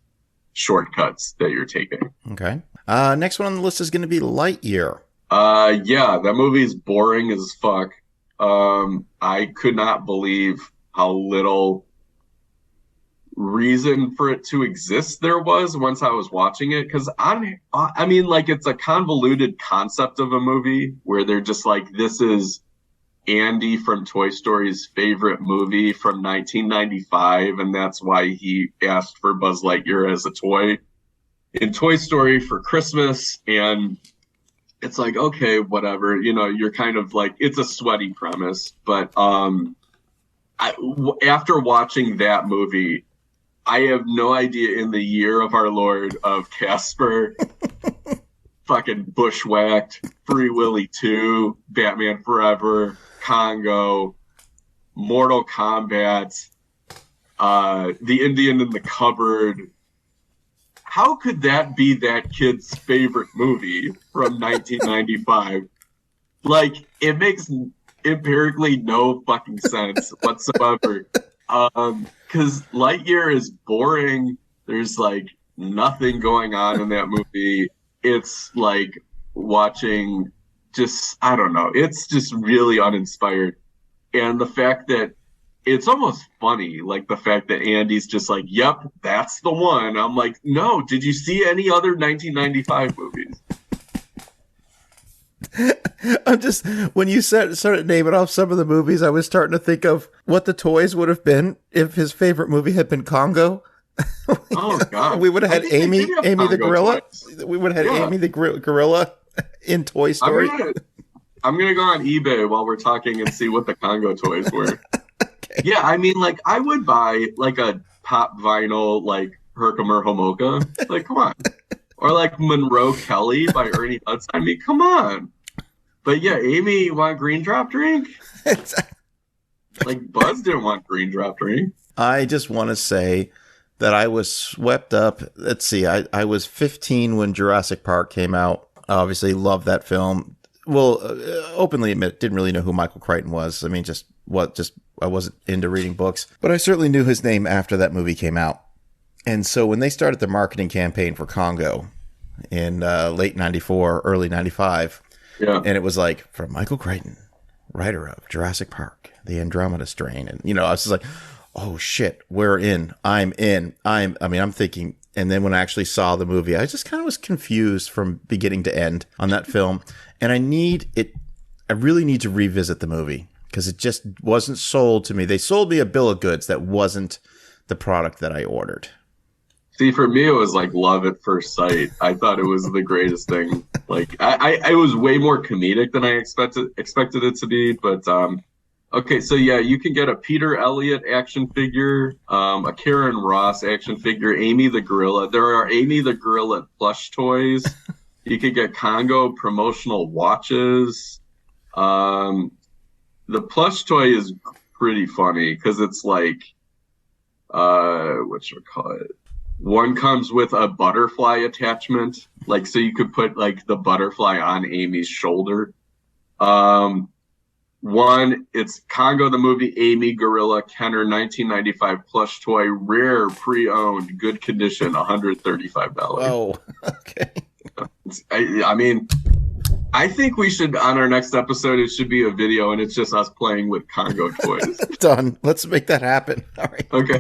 shortcuts that you're taking. Okay. Next one on the list is going to be Lightyear. Yeah, that movie's boring as fuck. I could not believe how little reason for it to exist there was once I was watching it. Because I mean, like, it's a convoluted concept of a movie where they're just like, this is Andy from Toy Story's favorite movie from 1995, and that's why he asked for Buzz Lightyear as a toy in Toy Story for Christmas. And it's like, okay, whatever, you know, you're kind of like, it's a sweaty premise. But after watching that movie, I have no idea in the year of our Lord of Casper, fucking Bushwhacked, Free Willy 2, Batman Forever, Congo, Mortal Kombat, The Indian in the Cupboard. How could that be that kid's favorite movie from 1995? Like, it makes empirically no fucking sense whatsoever. Because Lightyear is boring. There's like nothing going on in that movie. It's like watching just, I don't know, it's just really uninspired. And the fact that it's almost funny, like the fact that Andy's just like, yep, that's the one. I'm like, no, did you see any other 1995 movies? I'm just, when you started naming off some of the movies, I was starting to think of what the toys would have been if his favorite movie had been Congo. Oh God, we would have had Amy the gorilla. Toys. We would have had Amy the gorilla in Toy Story. I'm gonna go on eBay while we're talking and see what the Congo toys were. Okay. Yeah, I mean, like I would buy like a pop vinyl, like Herkimer Homoka. Like, come on. Or like Monroe Kelly by Ernie Hudson. I mean, come on. But yeah, Amy, you want green drop drink? Like Buzz didn't want green drop drink. I just want to say that I was swept up. Let's see, I was 15 when Jurassic Park came out. I obviously loved that film. Well, openly admit, didn't really know who Michael Crichton was. I mean, I wasn't into reading books. But I certainly knew his name after that movie came out. And so when they started the marketing campaign for Congo in late 94, early 95, and it was like, from Michael Crichton, writer of Jurassic Park, The Andromeda Strain. And, I was just like, oh, shit, we're in. I'm in. I'm thinking. And then when I actually saw the movie, I just kind of was confused from beginning to end on that film. And I really need to revisit the movie because it just wasn't sold to me. They sold me a bill of goods that wasn't the product that I ordered. See, for me, it was like love at first sight. I thought it was the greatest thing. Like, I was way more comedic than I expected it to be. But okay, so yeah, you can get a Peter Elliott action figure, a Karen Ross action figure, Amy the Gorilla. There are Amy the Gorilla plush toys. You could get Congo promotional watches. The plush toy is pretty funny because it's like, what should I call it? One comes with a butterfly attachment, like so you could put like the butterfly on Amy's shoulder. One, it's Congo the movie, Amy Gorilla Kenner 1995 plush toy, rare, pre-owned, good condition, $135. Oh, okay. I mean, I think we should, on our next episode, it should be a video and it's just us playing with Congo toys. Done. Let's make that happen. All right. Okay.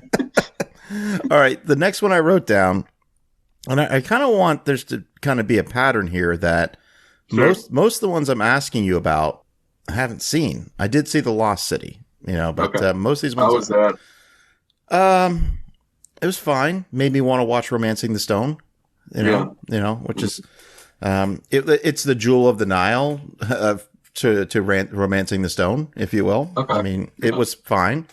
All right. The next one I wrote down, and I kind of want there's to kind of be a pattern here that most of the ones I'm asking you about, I haven't seen. I did see The Lost City, but most of these ones. How was that? It was fine. Made me want to watch Romancing the Stone. Which is it's the Jewel of the Nile to Romancing the Stone, if you will. Okay. I mean, it was fine.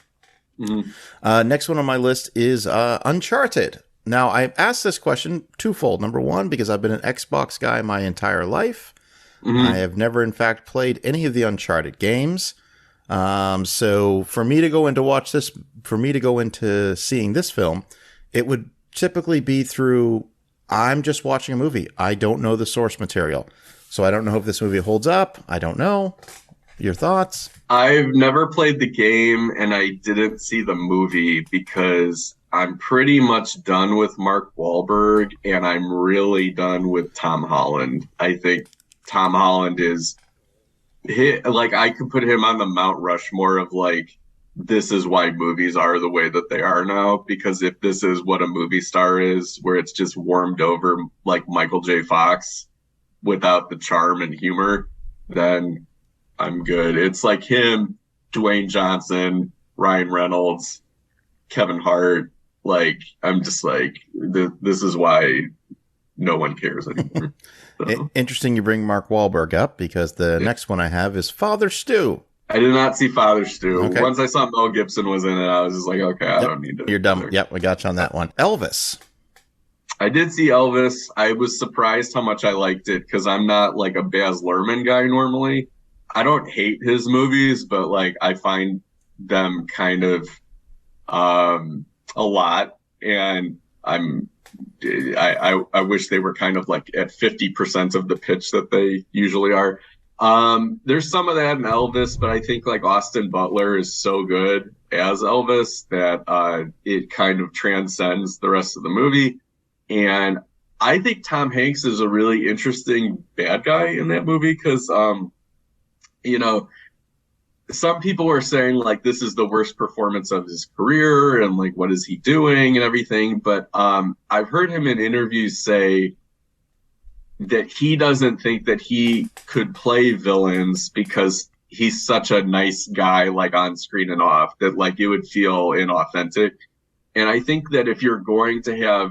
Mm-hmm. Next one on my list is Uncharted. Now, I asked this question twofold. Number one, because I've been an Xbox guy my entire life. Mm-hmm. I have never, in fact, played any of the Uncharted games. So for me to go into seeing this film, it would typically be through, I'm just watching a movie. I don't know the source material. So I don't know if this movie holds up. I don't know. Your thoughts? I've never played the game and I didn't see the movie because I'm pretty much done with Mark Wahlberg and I'm really done with Tom Holland. I think Tom Holland is like, I could put him on the Mount Rushmore of like, this is why movies are the way that they are now. Because if this is what a movie star is, where it's just warmed over like Michael J. Fox without the charm and humor, then I'm good. It's like him, Dwayne Johnson, Ryan Reynolds, Kevin Hart. Like, I'm just like, this is why no one cares anymore. So. Interesting you bring Mark Wahlberg up because the next one I have is Father Stu. I did not see Father Stu. Okay. Once I saw Mel Gibson was in it, I was just like, okay, I don't need to. You're done. Yep, we got you on that one. Elvis. I did see Elvis. I was surprised how much I liked it because I'm not like a Baz Luhrmann guy normally. I don't hate his movies, but like I find them kind of a lot, and I wish they were kind of like at 50% of the pitch that they usually are. There's some of that in Elvis, but I think like Austin Butler is so good as Elvis that it kind of transcends the rest of the movie. And I think Tom Hanks is a really interesting bad guy in that movie because, you know, some people were saying like this is the worst performance of his career and like what is he doing and everything. But I've heard him in interviews say that he doesn't think that he could play villains because he's such a nice guy, like on screen and off, that like it would feel inauthentic. And I think that if you're going to have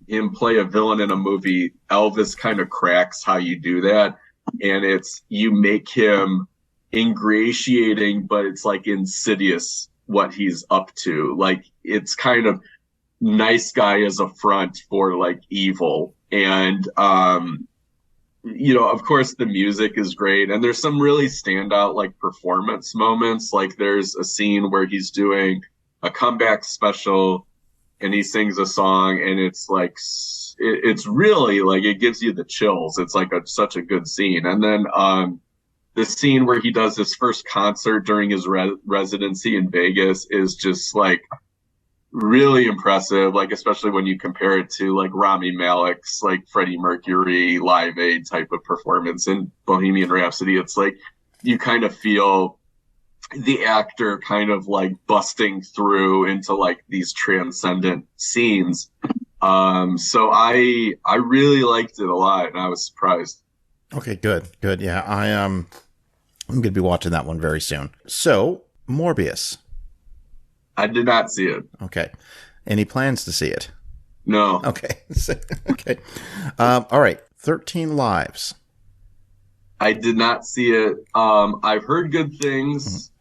him play a villain in a movie, Elvis kind of cracks how you do that. And it's, you make him ingratiating, but it's like insidious what he's up to. Like it's kind of nice guy as a front for like evil. And, you know, of course the music is great. And there's some really standout like performance moments. Like there's a scene where he's doing a comeback special and he sings a song and it's like, it's really like, it gives you the chills. It's like such a good scene. And then, the scene where he does his first concert during his residency in Vegas is just like really impressive, like especially when you compare it to like Rami Malek's like Freddie Mercury Live Aid type of performance in Bohemian Rhapsody. It's like you kind of feel the actor kind of like busting through into like these transcendent scenes. So I really liked it a lot and I was surprised. Okay, good. Yeah, I'm going to be watching that one very soon. So, Morbius. I did not see it. Okay. Any plans to see it? No. Okay. Okay. All right. 13 Lives. I did not see it. I've heard good things.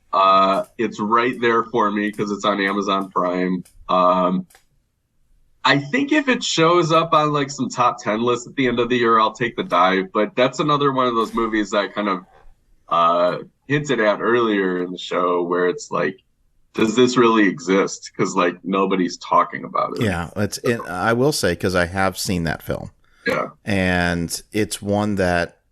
It's right there for me because it's on Amazon Prime. I think if it shows up on like some top 10 lists at the end of the year, I'll take the dive. But that's another one of those movies that I kind of hinted at earlier in the show where it's like, does this really exist? Because like nobody's talking about it. Yeah, I will say, because I have seen that film. Yeah. And it's one that,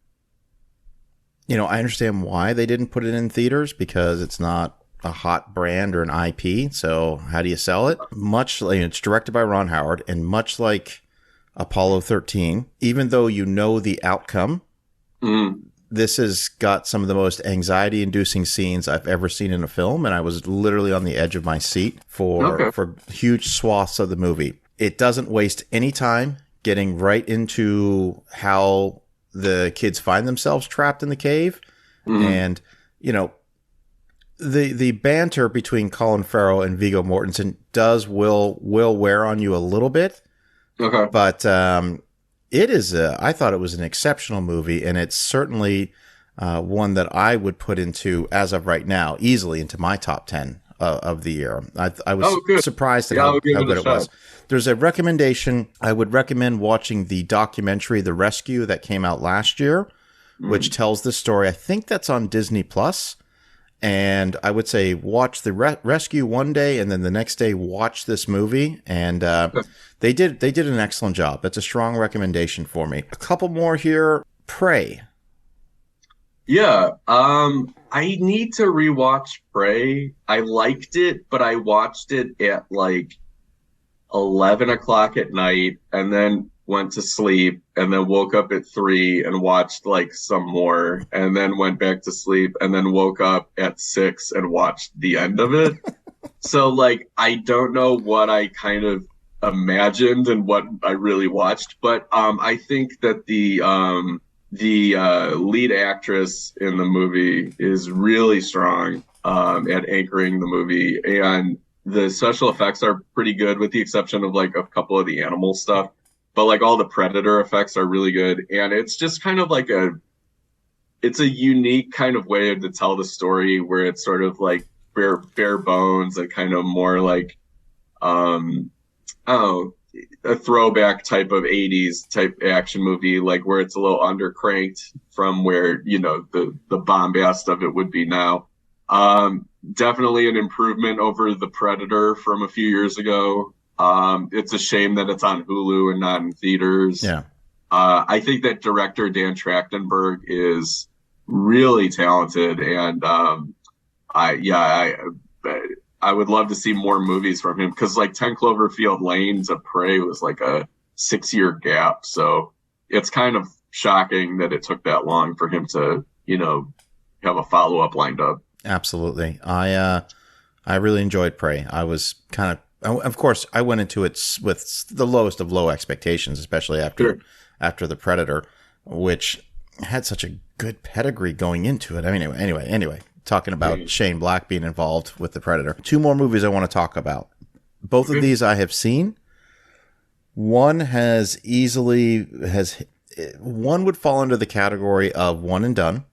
you know, I understand why they didn't put it in theaters because it's not a hot brand or an IP. So how do you sell it? Much like it's directed by Ron Howard, and much like Apollo 13, even though you know the outcome, this has got some of the most anxiety-inducing scenes I've ever seen in a film, and I was literally on the edge of my seat for huge swaths of the movie. It doesn't waste any time getting right into how the kids find themselves trapped in the cave, and you know, the banter between Colin Farrell and Viggo Mortensen will wear on you a little bit. Okay. But it is I thought it was an exceptional movie, and it's certainly one that I would put into, as of right now, easily into my top 10 of the year. I was surprised at how good it was. There's a recommendation. I would recommend watching the documentary The Rescue that came out last year, which tells the story. I think that's on Disney Plus. And I would say watch The Rescue one day, and then the next day watch this movie. And they did an excellent job. That's a strong recommendation for me. A couple more here. Prey. Yeah. I need to rewatch Prey. I liked it, but I watched it at like 11 o'clock at night and then went to sleep and then woke up at 3 and watched like some more and then went back to sleep and then woke up at 6 and watched the end of it. So like, I don't know what I kind of imagined and what I really watched, but I think that the lead actress in the movie is really strong at anchoring the movie, and the special effects are pretty good with the exception of like a couple of the animal stuff. But like all the predator effects are really good. And it's just kind of like it's a unique kind of way to tell the story where it's sort of like bare bones and kind of more like, a throwback type of 80s type action movie, like where it's a little undercranked from where, you know, the bombast of it would be now. Definitely an improvement over the Predator from a few years ago. It's a shame that it's on Hulu and not in theaters. Yeah. I think that director Dan Trachtenberg is really talented, and I yeah I would love to see more movies from him because like 10 Cloverfield Lane to Prey was like a 6 year gap, so it's kind of shocking that it took that long for him to have a follow up lined up. Absolutely. I really enjoyed Prey. I was of course, I went into it with the lowest of low expectations, especially Sure. after The Predator, which had such a good pedigree going into it. I mean, anyway, talking about Shane Black being involved with The Predator. Two more movies I want to talk about. Both of these I have seen. One one would fall under the category of one and done.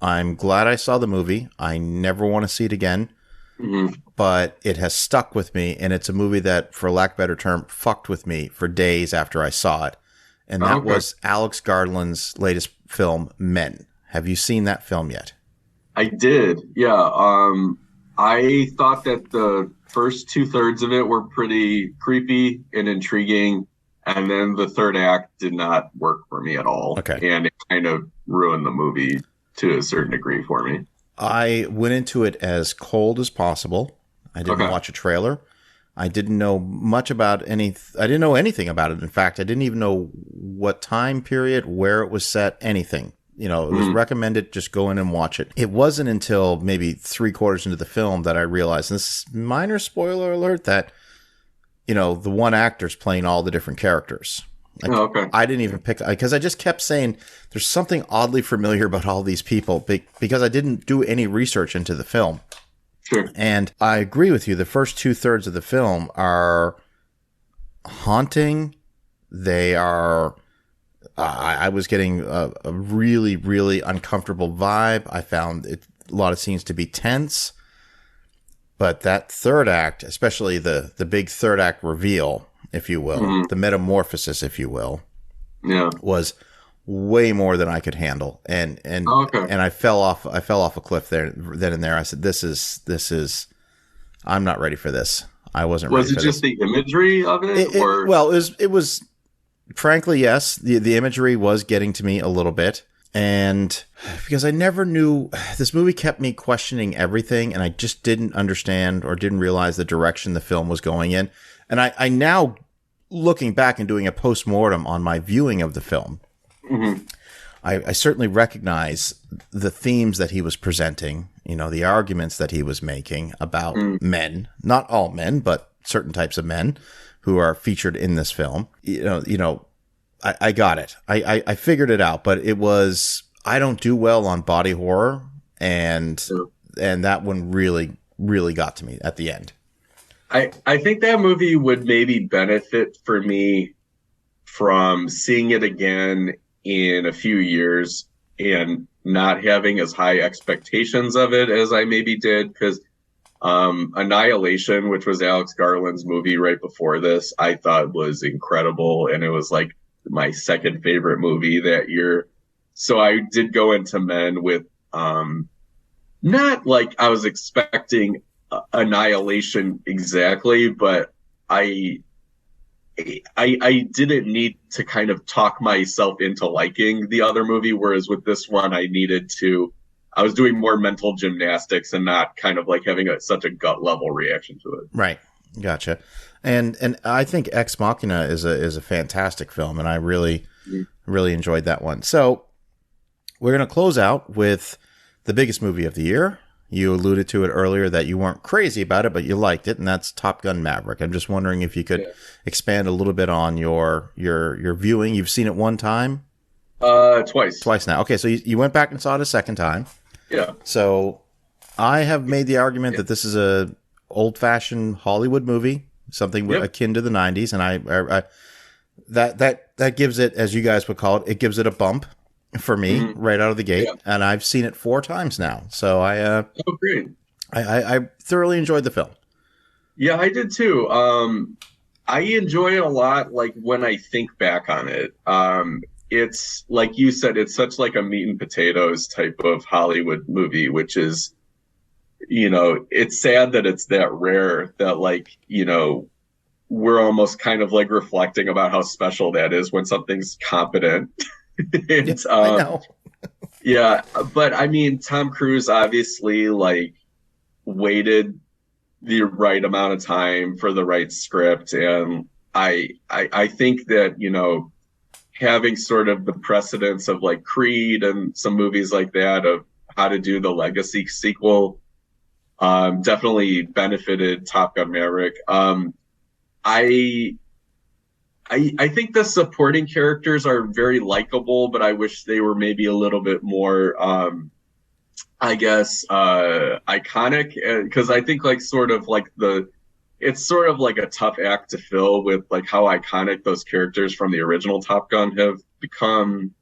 I'm glad I saw the movie. I never want to see it again, but it has stuck with me, and it's a movie that, for lack of a better term, fucked with me for days after I saw it. And that was Alex Garland's latest film, Men. Have you seen that film yet? I did, yeah. I thought that the first two-thirds of it were pretty creepy and intriguing, and then the third act did not work for me at all. Okay. And it kind of ruined the movie to a certain degree for me. I went into it as cold as possible. I didn't watch a trailer. I didn't know much about I didn't know anything about it. In fact, I didn't even know what time period, where it was set, anything. It was recommended, just go in and watch it. It wasn't until maybe 3/4 into the film that I realized, and this is minor spoiler alert, that, the one actor's playing all the different characters. I didn't even pick, because I just kept saying there's something oddly familiar about all these people because I didn't do any research into the film. Sure. And I agree with you. The first 2/3 of the film are haunting. They are, I was getting a really, really uncomfortable vibe. I found a lot of scenes to be tense. But that third act, especially the big third act reveal, if you will, the metamorphosis, if you will, was way more than I could handle. And I fell off a cliff then and there. I said, this is I'm not ready for this. I wasn't ready for this. Was it just the imagery of it? Well, it was frankly, yes, the imagery was getting to me a little bit. And because I never knew, this movie kept me questioning everything, and I just didn't understand or didn't realize the direction the film was going in. And I now, looking back and doing a post-mortem on my viewing of the film, I certainly recognize the themes that he was presenting, the arguments that he was making about men, not all men, but certain types of men who are featured in this film. I got it. I figured it out, but it was, I don't do well on body horror, and that one really, really got to me at the end. I think that movie would maybe benefit for me from seeing it again in a few years and not having as high expectations of it as I maybe did, because Annihilation, which was Alex Garland's movie right before this, I thought was incredible, and it was like my second favorite movie that year. So I did go into Men with not like I was expecting Annihilation exactly, but I didn't need to kind of talk myself into liking the other movie, whereas with this one I was doing more mental gymnastics and not kind of like having such a gut level reaction to it. Right. Gotcha. And I think Ex Machina is a fantastic film, and I really, really enjoyed that one. So we're going to close out with the biggest movie of the year. You alluded to it earlier that you weren't crazy about it, but you liked it, and that's Top Gun Maverick. I'm just wondering if you could expand a little bit on your viewing. You've seen it one time? Twice. Twice now. Okay, so you went back and saw it a second time. Yeah. So I have made the argument that this is a old-fashioned Hollywood movie, something akin to the 90s, and I that gives it, as you guys would call it gives it a bump for me right out of the gate, and I've seen it 4 times now. So great. I thoroughly enjoyed the film. Yeah, I did too. I enjoy it a lot, like when I think back on it. It's like you said, it's such like a meat and potatoes type of Hollywood movie, which is, it's sad that it's that rare that, like, we're almost kind of like reflecting about how special that is when something's competent. I know. Yeah, but I mean, Tom Cruise obviously like waited the right amount of time for the right script, and I think that, having sort of the precedence of like Creed and some movies like that of how to do the legacy sequel definitely benefited Top Gun Maverick. I I think the supporting characters are very likable, but I wish they were maybe a little bit more, I guess, iconic. Because I think like sort of like it's sort of like a tough act to fill with like how iconic those characters from the original Top Gun have become.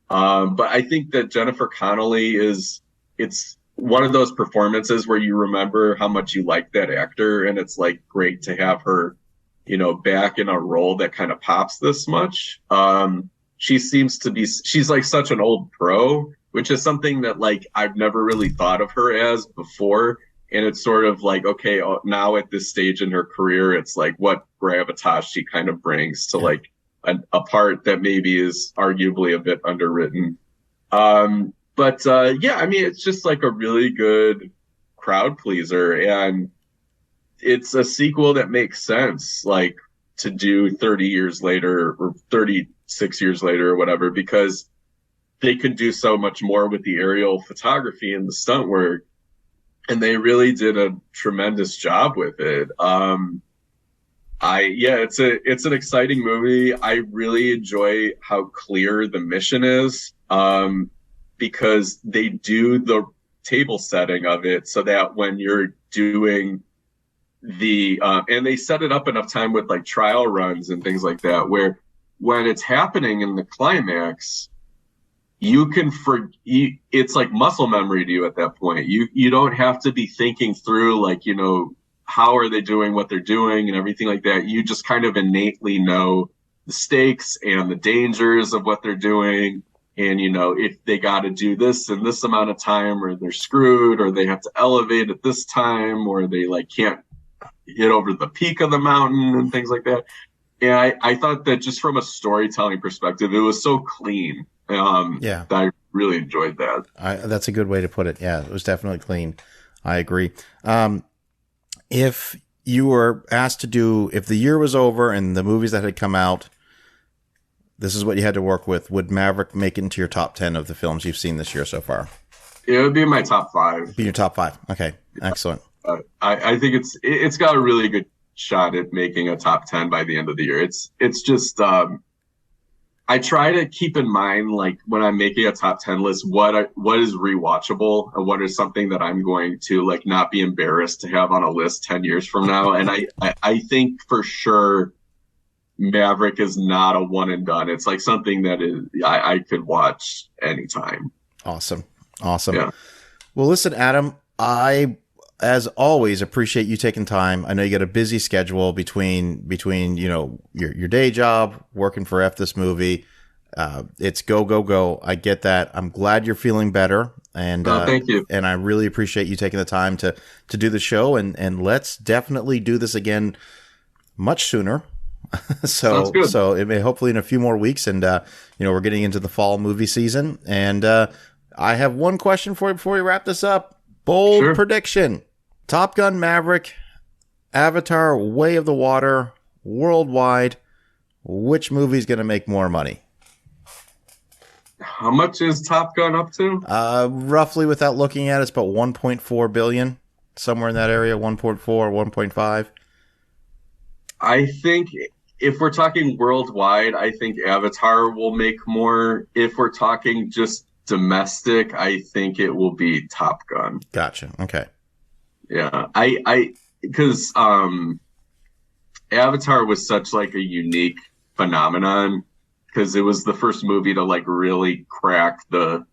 But I think that Jennifer Connelly it's one of those performances where you remember how much you like that actor, and it's like great to have her, back in a role that kind of pops this much. She seems to be, she's like such an old pro, which is something that like I've never really thought of her as before. And it's sort of like, okay, now at this stage in her career, it's like what gravitas she kind of brings to like a part that maybe is arguably a bit underwritten. But yeah, I mean, it's just like a really good crowd pleaser, and it's a sequel that makes sense, like to do 30 years later or 36 years later or whatever, because they could do so much more with the aerial photography and the stunt work, and they really did a tremendous job with it. Yeah, it's an exciting movie. I really enjoy how clear the mission is, because they do the table setting of it so that when you're doing and they set it up enough time with like trial runs and things like that, where when it's happening in the climax, you can it's like muscle memory to you at that point. You don't have to be thinking through like, how are they doing what they're doing and everything like that. You just kind of innately know the stakes and the dangers of what they're doing. And, if they got to do this in this amount of time, or they're screwed, or they have to elevate at this time, or they like can't hit over the peak of the mountain and things like that. And I thought that just from a storytelling perspective, it was so clean. That I really enjoyed that. That's a good way to put it. Yeah, it was definitely clean. I agree. If you were asked to do, if the year was over and the movies that had come out, this is what you had to work with, would Maverick make it into your top 10 of the films you've seen this year so far? It would be in my top 5. Be your top 5. Okay, excellent. I think it's got a really good shot at making a top 10 by the end of the year. It's just I try to keep in mind, like when I'm making a top 10 list, what is rewatchable and what is something that I'm going to like not be embarrassed to have on a list 10 years from now. And I think for sure Maverick is not a one and done. It's like something that I could watch anytime. Awesome. Yeah. Well, listen, Adam, I, as always, appreciate you taking time. I know you got a busy schedule between your day job, working for This Movie. It's go. I get that. I'm glad you're feeling better. And thank you. And I really appreciate you taking the time to do the show. And let's definitely do this again much sooner. Sounds good. So it may hopefully in a few more weeks. And we're getting into the fall movie season. And I have one question for you before we wrap this up. Bold prediction. Top Gun Maverick, Avatar, Way of the Water, worldwide, which movie is going to make more money? How much is Top Gun up to? Roughly, without looking at it, it's about 1.4 billion, somewhere in that area, 1.4, 1.5. I think if we're talking worldwide, I think Avatar will make more. If we're talking just domestic, I think it will be Top Gun. Gotcha. Okay. Yeah, because Avatar was such like a unique phenomenon, because it was the first movie to like really crack the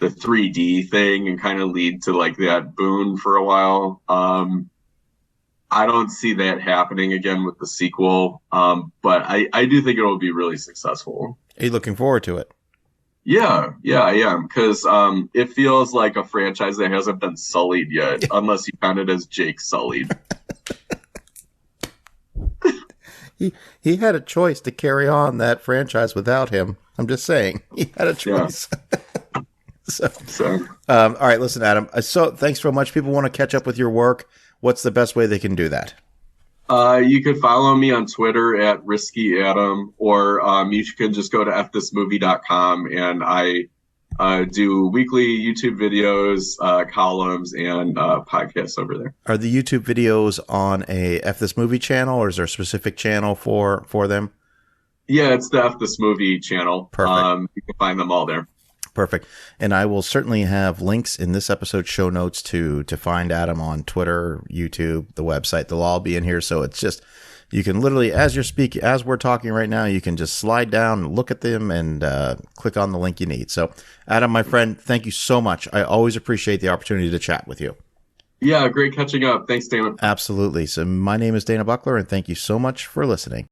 3D thing and kind of lead to like that boon for a while. I don't see that happening again with the sequel, but I do think it will be really successful. Are you looking forward to it? Yeah, I am, because it feels like a franchise that hasn't been sullied yet, unless you count it as Jake sullied. He had a choice to carry on that franchise without him. I'm just saying, he had a choice. Yeah. So, All right, listen, Adam. So thanks so much. People want to catch up with your work. What's the best way they can do that? you could follow me on Twitter at Risky Adam, or you can just go to fthismovie.com, and I do weekly YouTube videos, columns, and podcasts over there. Are the YouTube videos on a F This Movie channel, or is there a specific channel for them? Yeah, it's the F This Movie channel. Perfect. You can find them all there. Perfect. And I will certainly have links in this episode show notes to find Adam on Twitter, YouTube, the website. They'll all be in here. So it's just, you can literally, as we're talking right now, you can just slide down, look at them, and click on the link you need. So Adam, my friend, thank you so much. I always appreciate the opportunity to chat with you. Yeah, great catching up. Thanks, Dana. Absolutely. So my name is Dana Buckler, and thank you so much for listening.